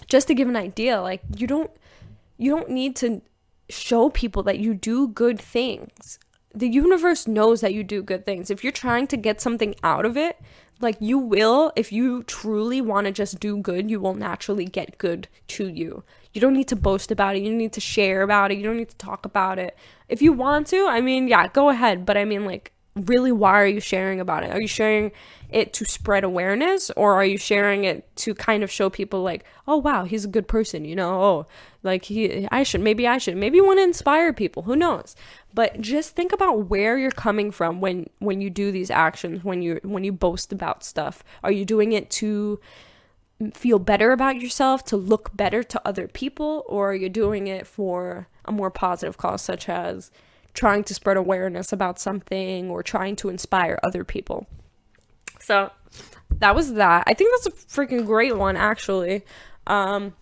Speaker 1: just to give an idea, like you don't need to show people that you do good things. The universe knows that you do good things. If you're trying to get something out of it, like you will, if you truly want to just do good, you will naturally get good to you. You don't need to boast about it. You don't need to share about it. You don't need to talk about it. If you want to, I mean, yeah, go ahead. But I mean, like, really, why are you sharing about it? Are you sharing it to spread awareness, or are you sharing it to kind of show people like, oh wow, he's a good person, you know? Oh, like maybe you want to inspire people, who knows? But just think about where you're coming from when you do these actions, when you boast about stuff. Are you doing it to feel better about yourself, to look better to other people, or are you doing it for a more positive cause, such as trying to spread awareness about something or trying to inspire other people? So that was that. I think that's a freaking great one, actually. And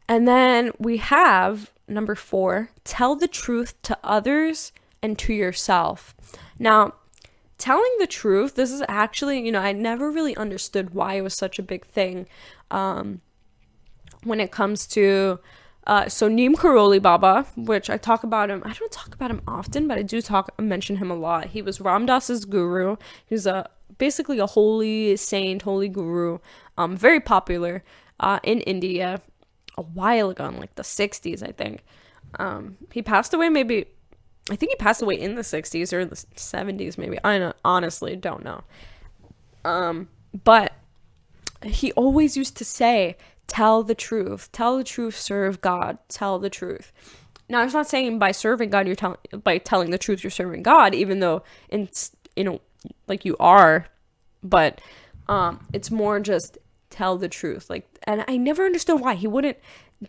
Speaker 1: then we have number 4, tell the truth to others and to yourself. Now, telling the truth, this is actually, you know, I never really understood why it was such a big thing when it comes to so Neem Karoli Baba, which I talk about him. I don't talk about him often, but I do mention him a lot. He was Ram Dass's guru. He's basically a holy saint, holy guru, very popular in India a while ago, in like the 60s, I think. He passed away I think he passed away in the 60s or the 70s, maybe. I honestly don't know. But he always used to say, tell the truth, serve God, tell the truth. Now, it's not saying by serving God, by telling the truth, you're serving God, even though like you are, but it's more just tell the truth. Like, and I never understood why he wouldn't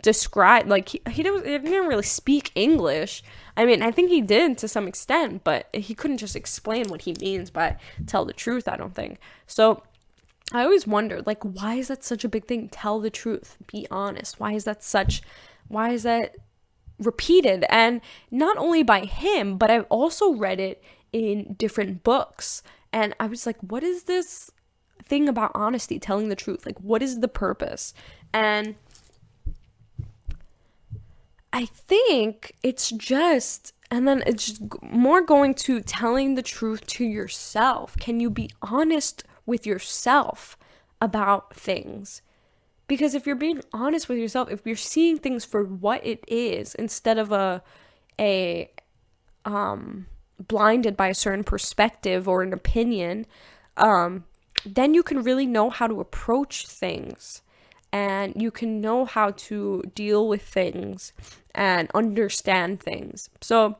Speaker 1: describe, like he didn't really speak English. I mean, I think he did to some extent, but he couldn't just explain what he means by tell the truth, I don't think. So I always wondered, like, why is that such a big thing? Tell the truth, be honest. Why is that repeated? And not only by him, but I've also read it in different books. And I was like, what is this thing about honesty, telling the truth? Like, what is the purpose? And I think it's just, and then it's just more going to telling the truth to yourself. Can you be honest with yourself about things? Because if you're being honest with yourself, if you're seeing things for what it is, instead of a blinded by a certain perspective or an opinion, then you can really know how to approach things, and you can know how to deal with things and understand things. So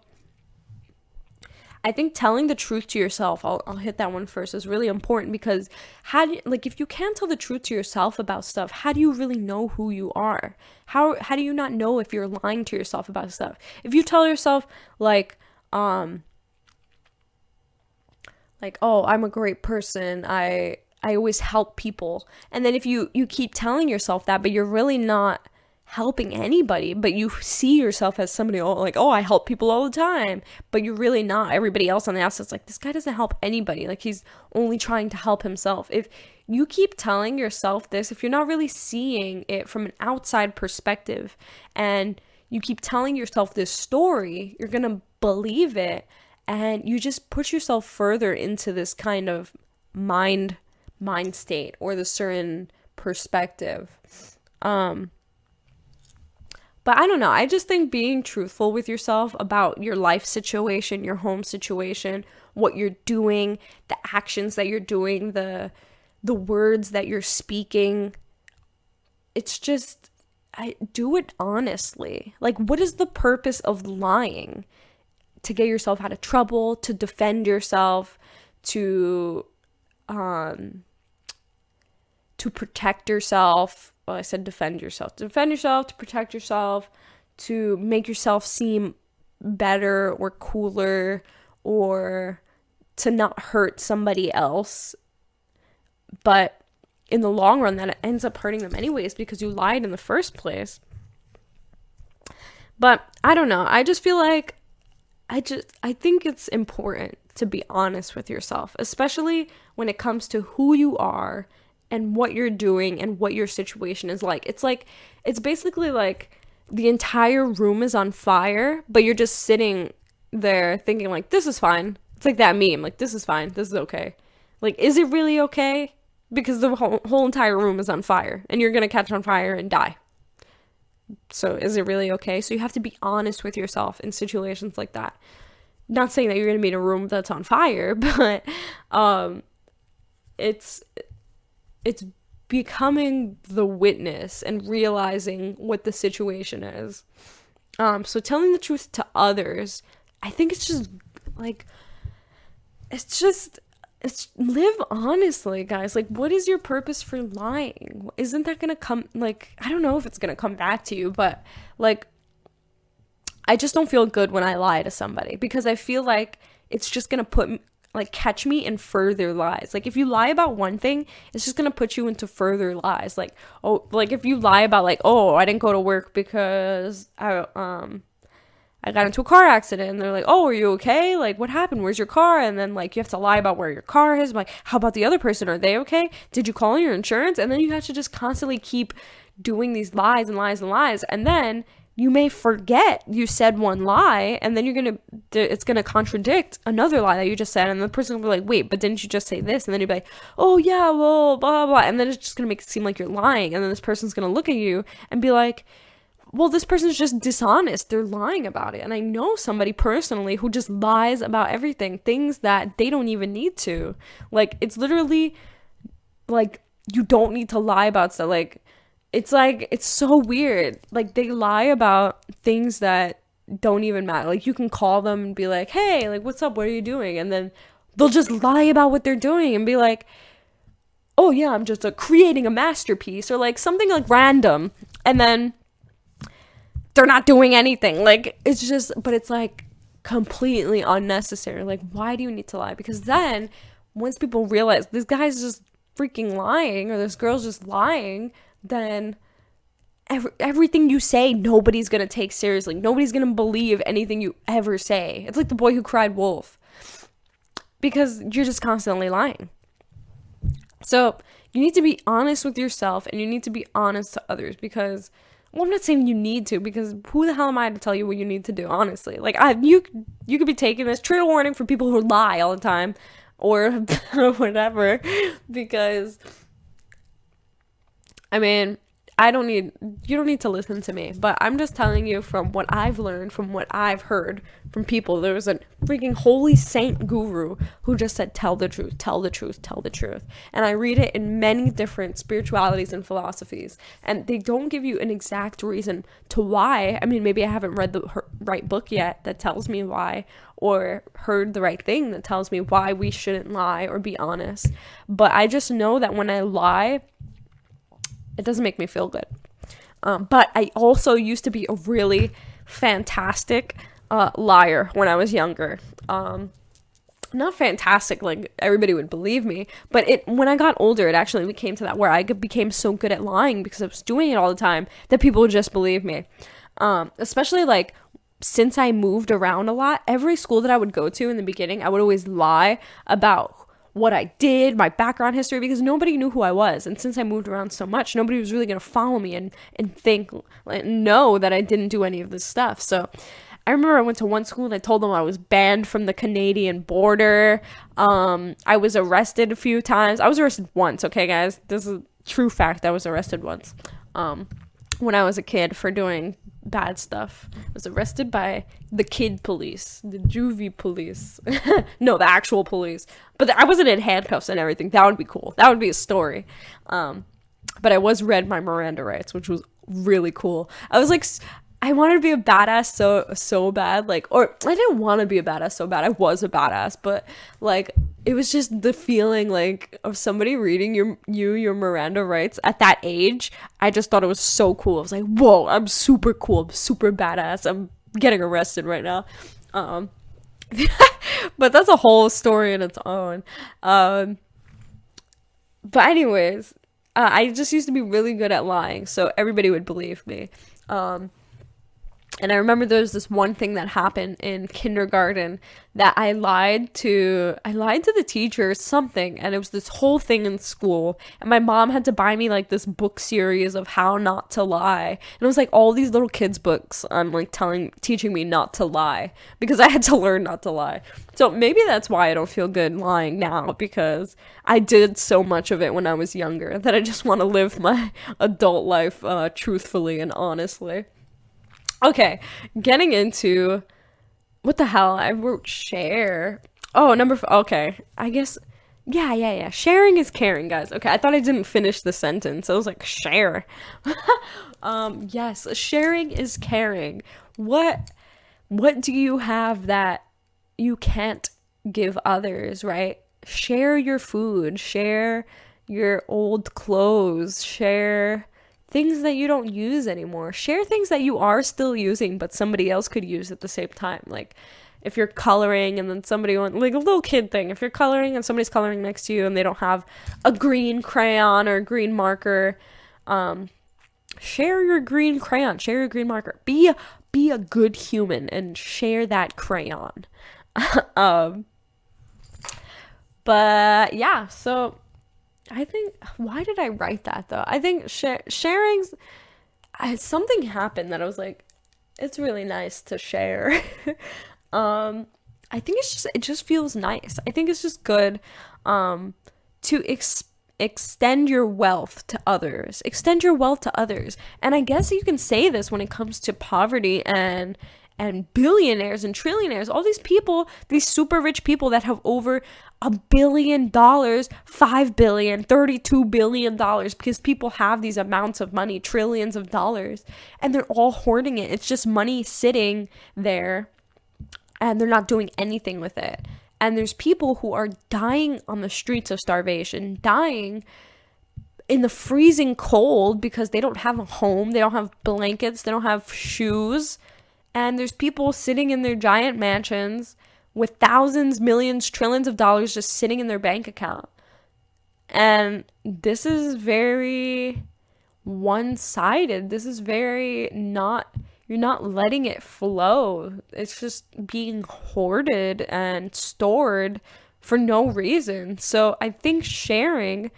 Speaker 1: I think telling the truth to yourself, I'll hit that one first, is really important, because if you can't tell the truth to yourself about stuff, how do you really know who you are? How do you not know if you're lying to yourself about stuff? If you tell yourself oh, I'm a great person, I always help people, and then if you keep telling yourself that, but you're really not helping anybody, but you see yourself as somebody, oh, I help people all the time, but you're really not. Everybody else on the outside's like, this guy doesn't help anybody, like he's only trying to help himself. If you keep telling yourself this, if you're not really seeing it from an outside perspective, and you keep telling yourself this story, you're gonna believe it, and you just push yourself further into this kind of mind state, or the certain perspective. But I don't know. I just think being truthful with yourself about your life situation, your home situation, what you're doing, the actions that you're doing, the words that you're speaking, it's just, do it honestly. Like, what is the purpose of lying? To get yourself out of trouble, to defend yourself, to protect yourself. Well, I said defend yourself. To defend yourself, to protect yourself, to make yourself seem better or cooler, or to not hurt somebody else. But in the long run, that ends up hurting them anyways, because you lied in the first place. But I don't know. I just feel like I think it's important to be honest with yourself, especially when it comes to who you are and what you're doing and what your situation is like. It's basically like the entire room is on fire, but you're just sitting there thinking like, this is fine. It's like that meme, like, this is fine, this is okay. Like, is it really okay? Because the whole entire room is on fire, and you're gonna catch on fire and die. So is it really okay? So you have to be honest with yourself in situations like that. Not saying that you're gonna be in a room that's on fire, but it's becoming the witness and realizing what the situation is. So telling the truth to others, I think it's live honestly, guys. Like, what is your purpose for lying? Isn't that gonna come, like, I don't know if it's gonna come back to you, but like, I just don't feel good when I lie to somebody, because I feel like it's just gonna catch me in further lies. Like, if you lie about one thing, it's just gonna put you into further lies. Like, if you lie about like, oh, I didn't go to work because I got into a car accident, and they're like, oh, are you okay? Like, what happened? Where's your car? And then like, you have to lie about where your car is. Like, how about the other person? Are they okay? Did you call your insurance? And then you have to just constantly keep doing these lies and lies and lies, and then you may forget you said one lie, and then it's gonna contradict another lie that you just said, and the person will be like, wait, but didn't you just say this? And then you'll be like, oh yeah, well, blah, blah, blah. And then it's just gonna make it seem like you're lying, and then this person's gonna look at you and be like, well, this person's just dishonest, they're lying about it. And I know somebody personally who just lies about everything, things that they don't even need to. Like, it's literally like, you don't need to lie about stuff. Like, it's so weird. Like, they lie about things that don't even matter. Like, you can call them and be like, hey, like, what's up? What are you doing? And then they'll just lie about what they're doing and be like, oh yeah, I'm just creating a masterpiece, or like something like random. And then they're not doing anything. Like, it's just, but it's like completely unnecessary. Like, why do you need to lie? Because then once people realize this guy's just freaking lying, or this girl's just lying, then everything you say, nobody's gonna take seriously. Nobody's gonna believe anything you ever say. It's like the boy who cried wolf, because you're just constantly lying. So you need to be honest with yourself, and you need to be honest to others, because, well, I'm not saying you need to, because who the hell am I to tell you what you need to do, honestly? Like, you could be taking this trigger warning for people who lie all the time, or whatever, because, I mean, you don't need to listen to me, but I'm just telling you from what I've learned, from what I've heard from people. There was a freaking holy saint guru who just said, tell the truth, tell the truth, tell the truth. And I read it in many different spiritualities and philosophies, and they don't give you an exact reason to why. I mean, maybe I haven't read the right book yet that tells me why, or heard the right thing that tells me why we shouldn't lie or be honest. But I just know that when I lie, it doesn't make me feel good. But I also used to be a really fantastic liar when I was younger. Not fantastic, like everybody would believe me, but when I got older, it actually became to that where I became so good at lying because I was doing it all the time that people would just believe me. Especially like since I moved around a lot, every school that I would go to in the beginning, I would always lie about what I did, my background history, because nobody knew who I was. And since I moved around so much, nobody was really going to follow me and think, like, know that I didn't do any of this stuff. So I remember I went to one school and I told them I was banned from the Canadian border. I was arrested a few times. I was arrested once, okay, guys? This is a true fact. I was arrested once when I was a kid for doing bad stuff. I was arrested by the kid police, the juvie police. No, the actual police. But I wasn't in handcuffs and everything. That would be cool. That would be a story. But I was read my Miranda rights, which was really cool. I was like, I wanted to be a badass so bad, like, or I didn't want to be a badass so bad. I was a badass, but like it was just the feeling like of somebody reading your Miranda rights at that age. I just thought it was so cool. I was like, whoa, I'm super cool, I'm super badass. I'm getting arrested right now. But that's a whole story in its own. But anyways, I just used to be really good at lying, so everybody would believe me. And I remember there was this one thing that happened in kindergarten that I lied to the teacher something, and it was this whole thing in school, and my mom had to buy me like this book series of how not to lie, and it was like all these little kids books on like teaching me not to lie, because I had to learn not to lie. So maybe that's why I don't feel good lying now, because I did so much of it when I was younger that I just want to live my adult life truthfully and honestly. Okay, getting into, what the hell, I wrote share. Oh, okay, I guess, yeah. Sharing is caring, guys. Okay, I thought I didn't finish the sentence. I was like, share. Yes, sharing is caring. What do you have that you can't give others, right? Share your food, share your old clothes, share things that you don't use anymore. Share things that you are still using but somebody else could use at the same time. Like if you're coloring and then somebody wants, like a little kid thing, if you're coloring and somebody's coloring next to you and they don't have a green crayon or a green marker, share your green crayon, share your green marker. Be a good human and share that crayon. But yeah, so I think, why did I write that though? I think sharing's, something happened that I was like, it's really nice to share. I think it just feels nice. I think it's just good to extend your wealth to others. Extend your wealth to others. And I guess you can say this when it comes to poverty and billionaires and trillionaires, all these people, these super rich people that have over $1 billion, $5 billion, $32 billion, because people have these amounts of money, trillions of dollars, and they're all hoarding it. It's just money sitting there and they're not doing anything with it. And there's people who are dying on the streets of starvation, dying in the freezing cold because they don't have a home, they don't have blankets, they don't have shoes. And there's people sitting in their giant mansions with thousands, millions, trillions of dollars just sitting in their bank account. And this is very one-sided. This is very not, you're not letting it flow. It's just being hoarded and stored for no reason. So I think sharing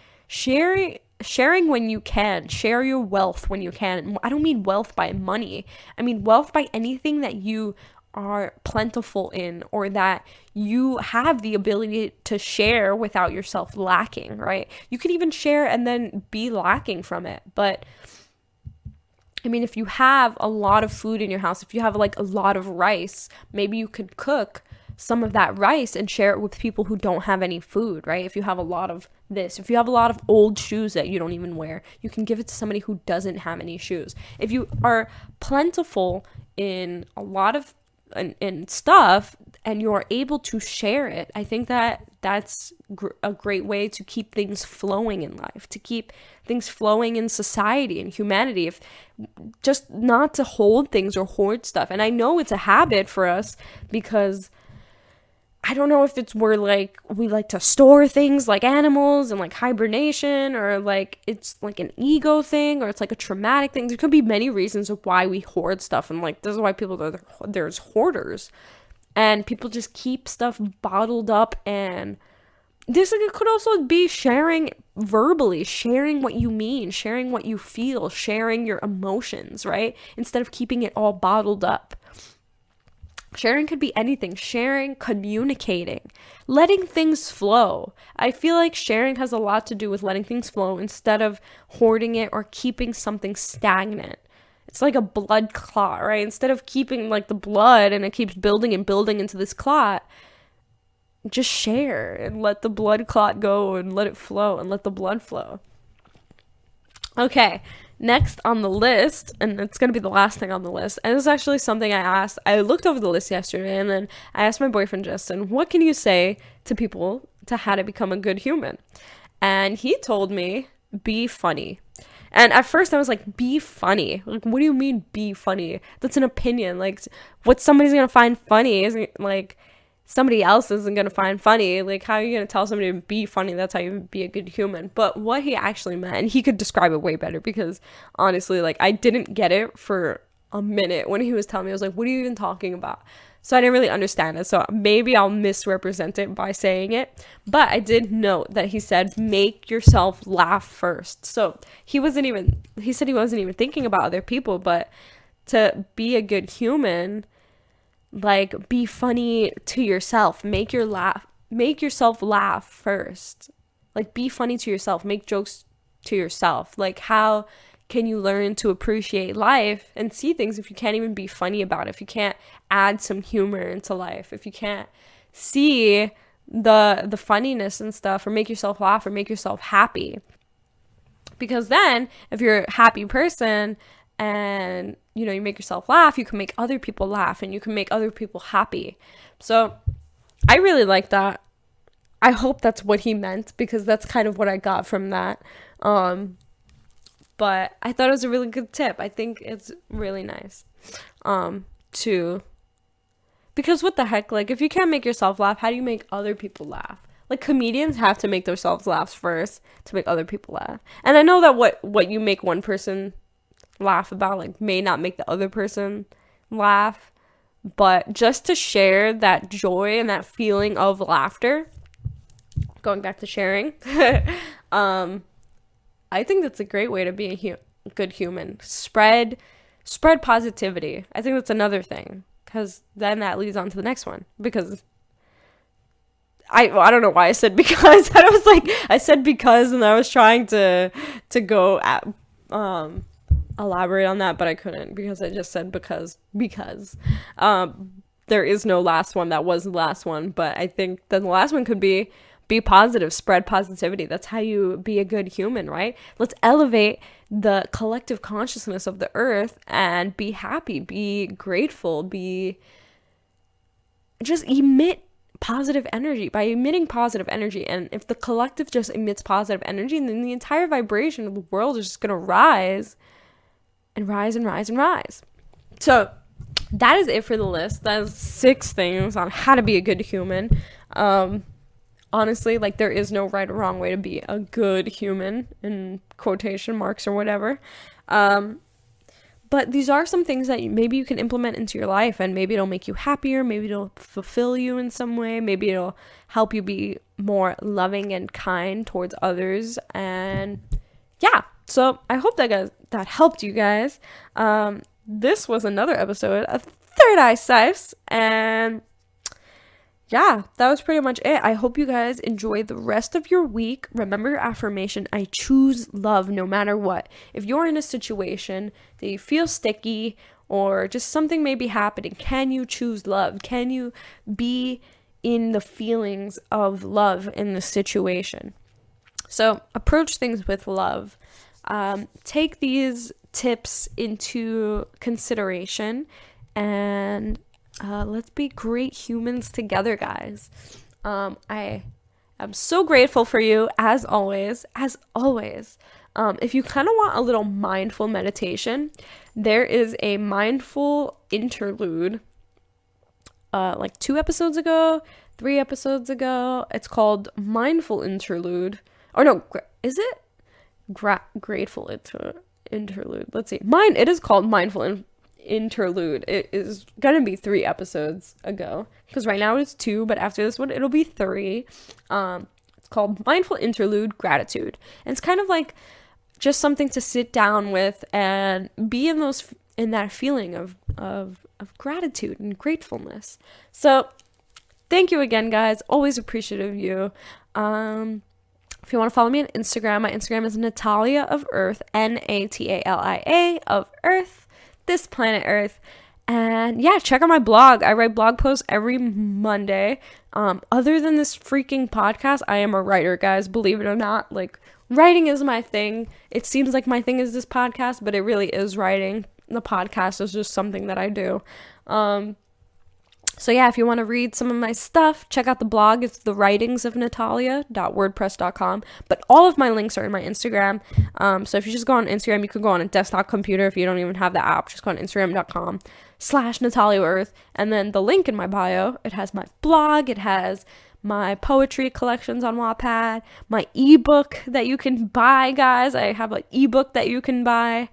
Speaker 1: when you can, share your wealth when you can. I don't mean wealth by money. I mean wealth by anything that you are plentiful in, or that you have the ability to share without yourself lacking, right? You can even share and then be lacking from it. But I mean, if you have a lot of food in your house, if you have like a lot of rice, maybe you could cook some of that rice and share it with people who don't have any food, right? If you have a lot of this, if you have a lot of old shoes that you don't even wear, you can give it to somebody who doesn't have any shoes. If you are plentiful in a lot of in stuff and you're able to share it, I think that that's a great way to keep things flowing in life, to keep things flowing in society and humanity. If just not to hold things or hoard stuff. And I know it's a habit for us because I don't know if it's where like we like to store things like animals and like hibernation, or like it's like an ego thing, or it's like a traumatic thing. There could be many reasons of why we hoard stuff, and like this is why there's hoarders, and people just keep stuff bottled up. And this like, it could also be sharing verbally, sharing what you mean, sharing what you feel, sharing your emotions, right? Instead of keeping it all bottled up. Sharing could be anything. Sharing, communicating, letting things flow. I feel like sharing has a lot to do with letting things flow instead of hoarding it or keeping something stagnant. It's like a blood clot, right? Instead of keeping like the blood and it keeps building and building into this clot, just share and let the blood clot go and let it flow and let the blood flow. Okay. Next on the list, and it's going to be the last thing on the list, and it's actually something I looked over the list yesterday, and then I asked my boyfriend Justin, what can you say to people to how to become a good human? And he told me, be funny. And at first I was like, be funny? Like, what do you mean be funny? That's an opinion. Like, what somebody's going to find funny isn't like somebody else isn't going to find funny. Like, how are you going to tell somebody to be funny? That's how you be a good human. But what he actually meant, and he could describe it way better, because honestly, like, I didn't get it for a minute when he was telling me. I was like, what are you even talking about? So I didn't really understand it. So maybe I'll misrepresent it by saying it. But I did note that he said, make yourself laugh first. So he said he wasn't even thinking about other people, but to be a good human, like, be funny to yourself. Make yourself laugh first. Like, be funny to yourself. Make jokes to yourself. Like, how can you learn to appreciate life and see things if you can't even be funny about it? If you can't add some humor into life, if you can't see the funniness and stuff, or make yourself laugh, or make yourself happy. Because then, if you're a happy person and you make yourself laugh, you can make other people laugh, and you can make other people happy. So I really like that. I hope that's what he meant, because that's kind of what I got from that. But I thought it was a really good tip. I think it's really nice because what the heck, like, if you can't make yourself laugh, how do you make other people laugh? Like, comedians have to make themselves laugh first to make other people laugh. And I know that what you make one person laugh about, like, may not make the other person laugh, but just to share that joy and that feeling of laughter, going back to sharing, I think that's a great way to be a good human. Spread positivity. I think that's another thing, because then that leads on to the next one. Because I don't know why I said because. I said because, and I was trying to go at elaborate on that, but I couldn't, because I just said because there is no last one. That was the last one, but I think that the last one could be positive, spread positivity. That's how you be a good human, right? Let's elevate the collective consciousness of the earth and be happy, be grateful, just emit positive energy. By emitting positive energy, and if the collective just emits positive energy, then the entire vibration of the world is just going to rise and rise and rise and rise. So that is it for the list. That is 6 things on how to be a good human. Honestly, like, there is no right or wrong way to be a good human, in quotation marks or whatever. But these are some things that maybe you can implement into your life, and maybe it'll make you happier. Maybe it'll fulfill you in some way. Maybe it'll help you be more loving and kind towards others. And yeah, so I hope that helped you guys. This was another episode of ThirdEyeCyphs, and yeah, that was pretty much it. I hope you guys enjoy the rest of your week. Remember your affirmation: I choose love no matter what. If you're in a situation that you feel sticky or just something may be happening, can you choose love? Can you be in the feelings of love in the situation? So approach things with love. Take these tips into consideration, and let's be great humans together, guys. I am so grateful for you, as always. As always. If you kind of want a little mindful meditation, there is a mindful interlude like 2 episodes ago, 3 episodes ago. It's called Mindful Interlude. Or no, is it? Grateful interlude. Let's see. It is called Mindful Interlude. It is gonna be 3 episodes ago, because right now it's 2, but after this one it'll be 3. It's called Mindful Interlude Gratitude, and it's kind of like just something to sit down with and be in that feeling of gratitude and gratefulness. So thank you again, guys. Always appreciative of you. If you want to follow me on Instagram, my Instagram is Natalia of Earth, Natalia of Earth, this planet Earth. And yeah, check out my blog. I write blog posts every Monday. Other than this freaking podcast, I am a writer, guys. Believe it or not, like, writing is my thing. It seems like my thing is this podcast, but it really is writing. The podcast is just something that I do. So yeah, if you want to read some of my stuff, check out the blog. It's thewritingsofnatalia.wordpress.com. But all of my links are in my Instagram. So if you just go on Instagram, you could go on a desktop computer. If you don't even have the app, just go on Instagram.com/NataliaEarth. And then the link in my bio, it has my blog. It has my poetry collections on Wattpad, my ebook that you can buy, guys. I have an ebook that you can buy.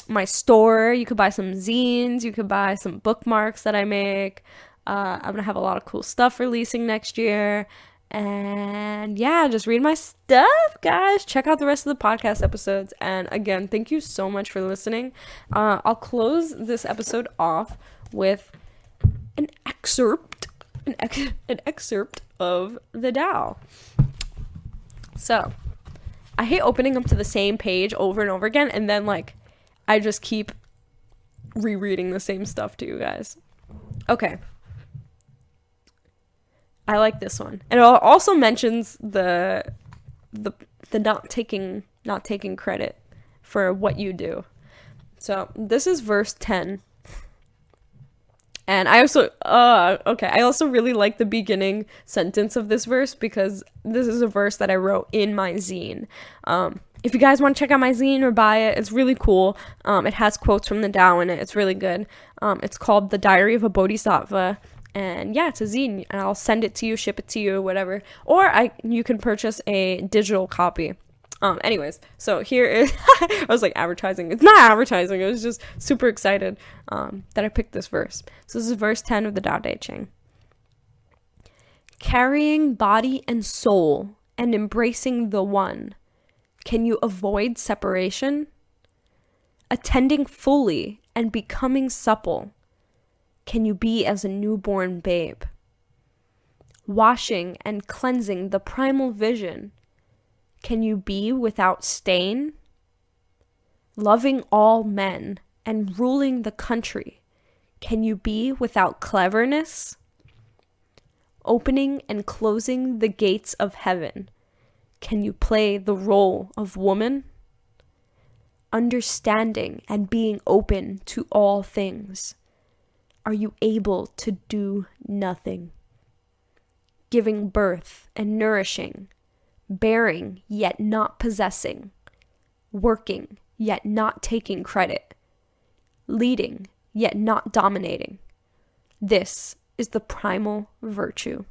Speaker 1: My store, you could buy some zines, you could buy some bookmarks that I make. I'm gonna have a lot of cool stuff releasing next year. And yeah, just read my stuff, guys. Check out the rest of the podcast episodes. And again, thank you so much for listening. I'll close this episode off with an excerpt of the Tao. So I hate opening up to the same page over and over again, and then like I just keep rereading the same stuff to you guys. Okay. I like this one. And it also mentions the not taking credit for what you do. So this is verse 10. And I also I also really like the beginning sentence of this verse, because this is a verse that I wrote in my zine. If you guys want to check out my zine or buy it, it's really cool. It has quotes from the Tao in it. It's really good. It's called The Diary of a Bodhisattva. And yeah, it's a zine. And I'll send it to you, ship it to you, whatever. Or you can purchase a digital copy. Anyways, so here is... I was like advertising. It's not advertising. I was just super excited that I picked this verse. So this is verse 10 of the Tao Te Ching. Carrying body and soul and embracing the one, can you avoid separation? Attending fully and becoming supple, can you be as a newborn babe? Washing and cleansing the primal vision, can you be without stain? Loving all men and ruling the country, can you be without cleverness? Opening and closing the gates of heaven, can you play the role of woman? Understanding and being open to all things, are you able to do nothing? Giving birth and nourishing, bearing yet not possessing, working yet not taking credit, leading yet not dominating. This is the primal virtue.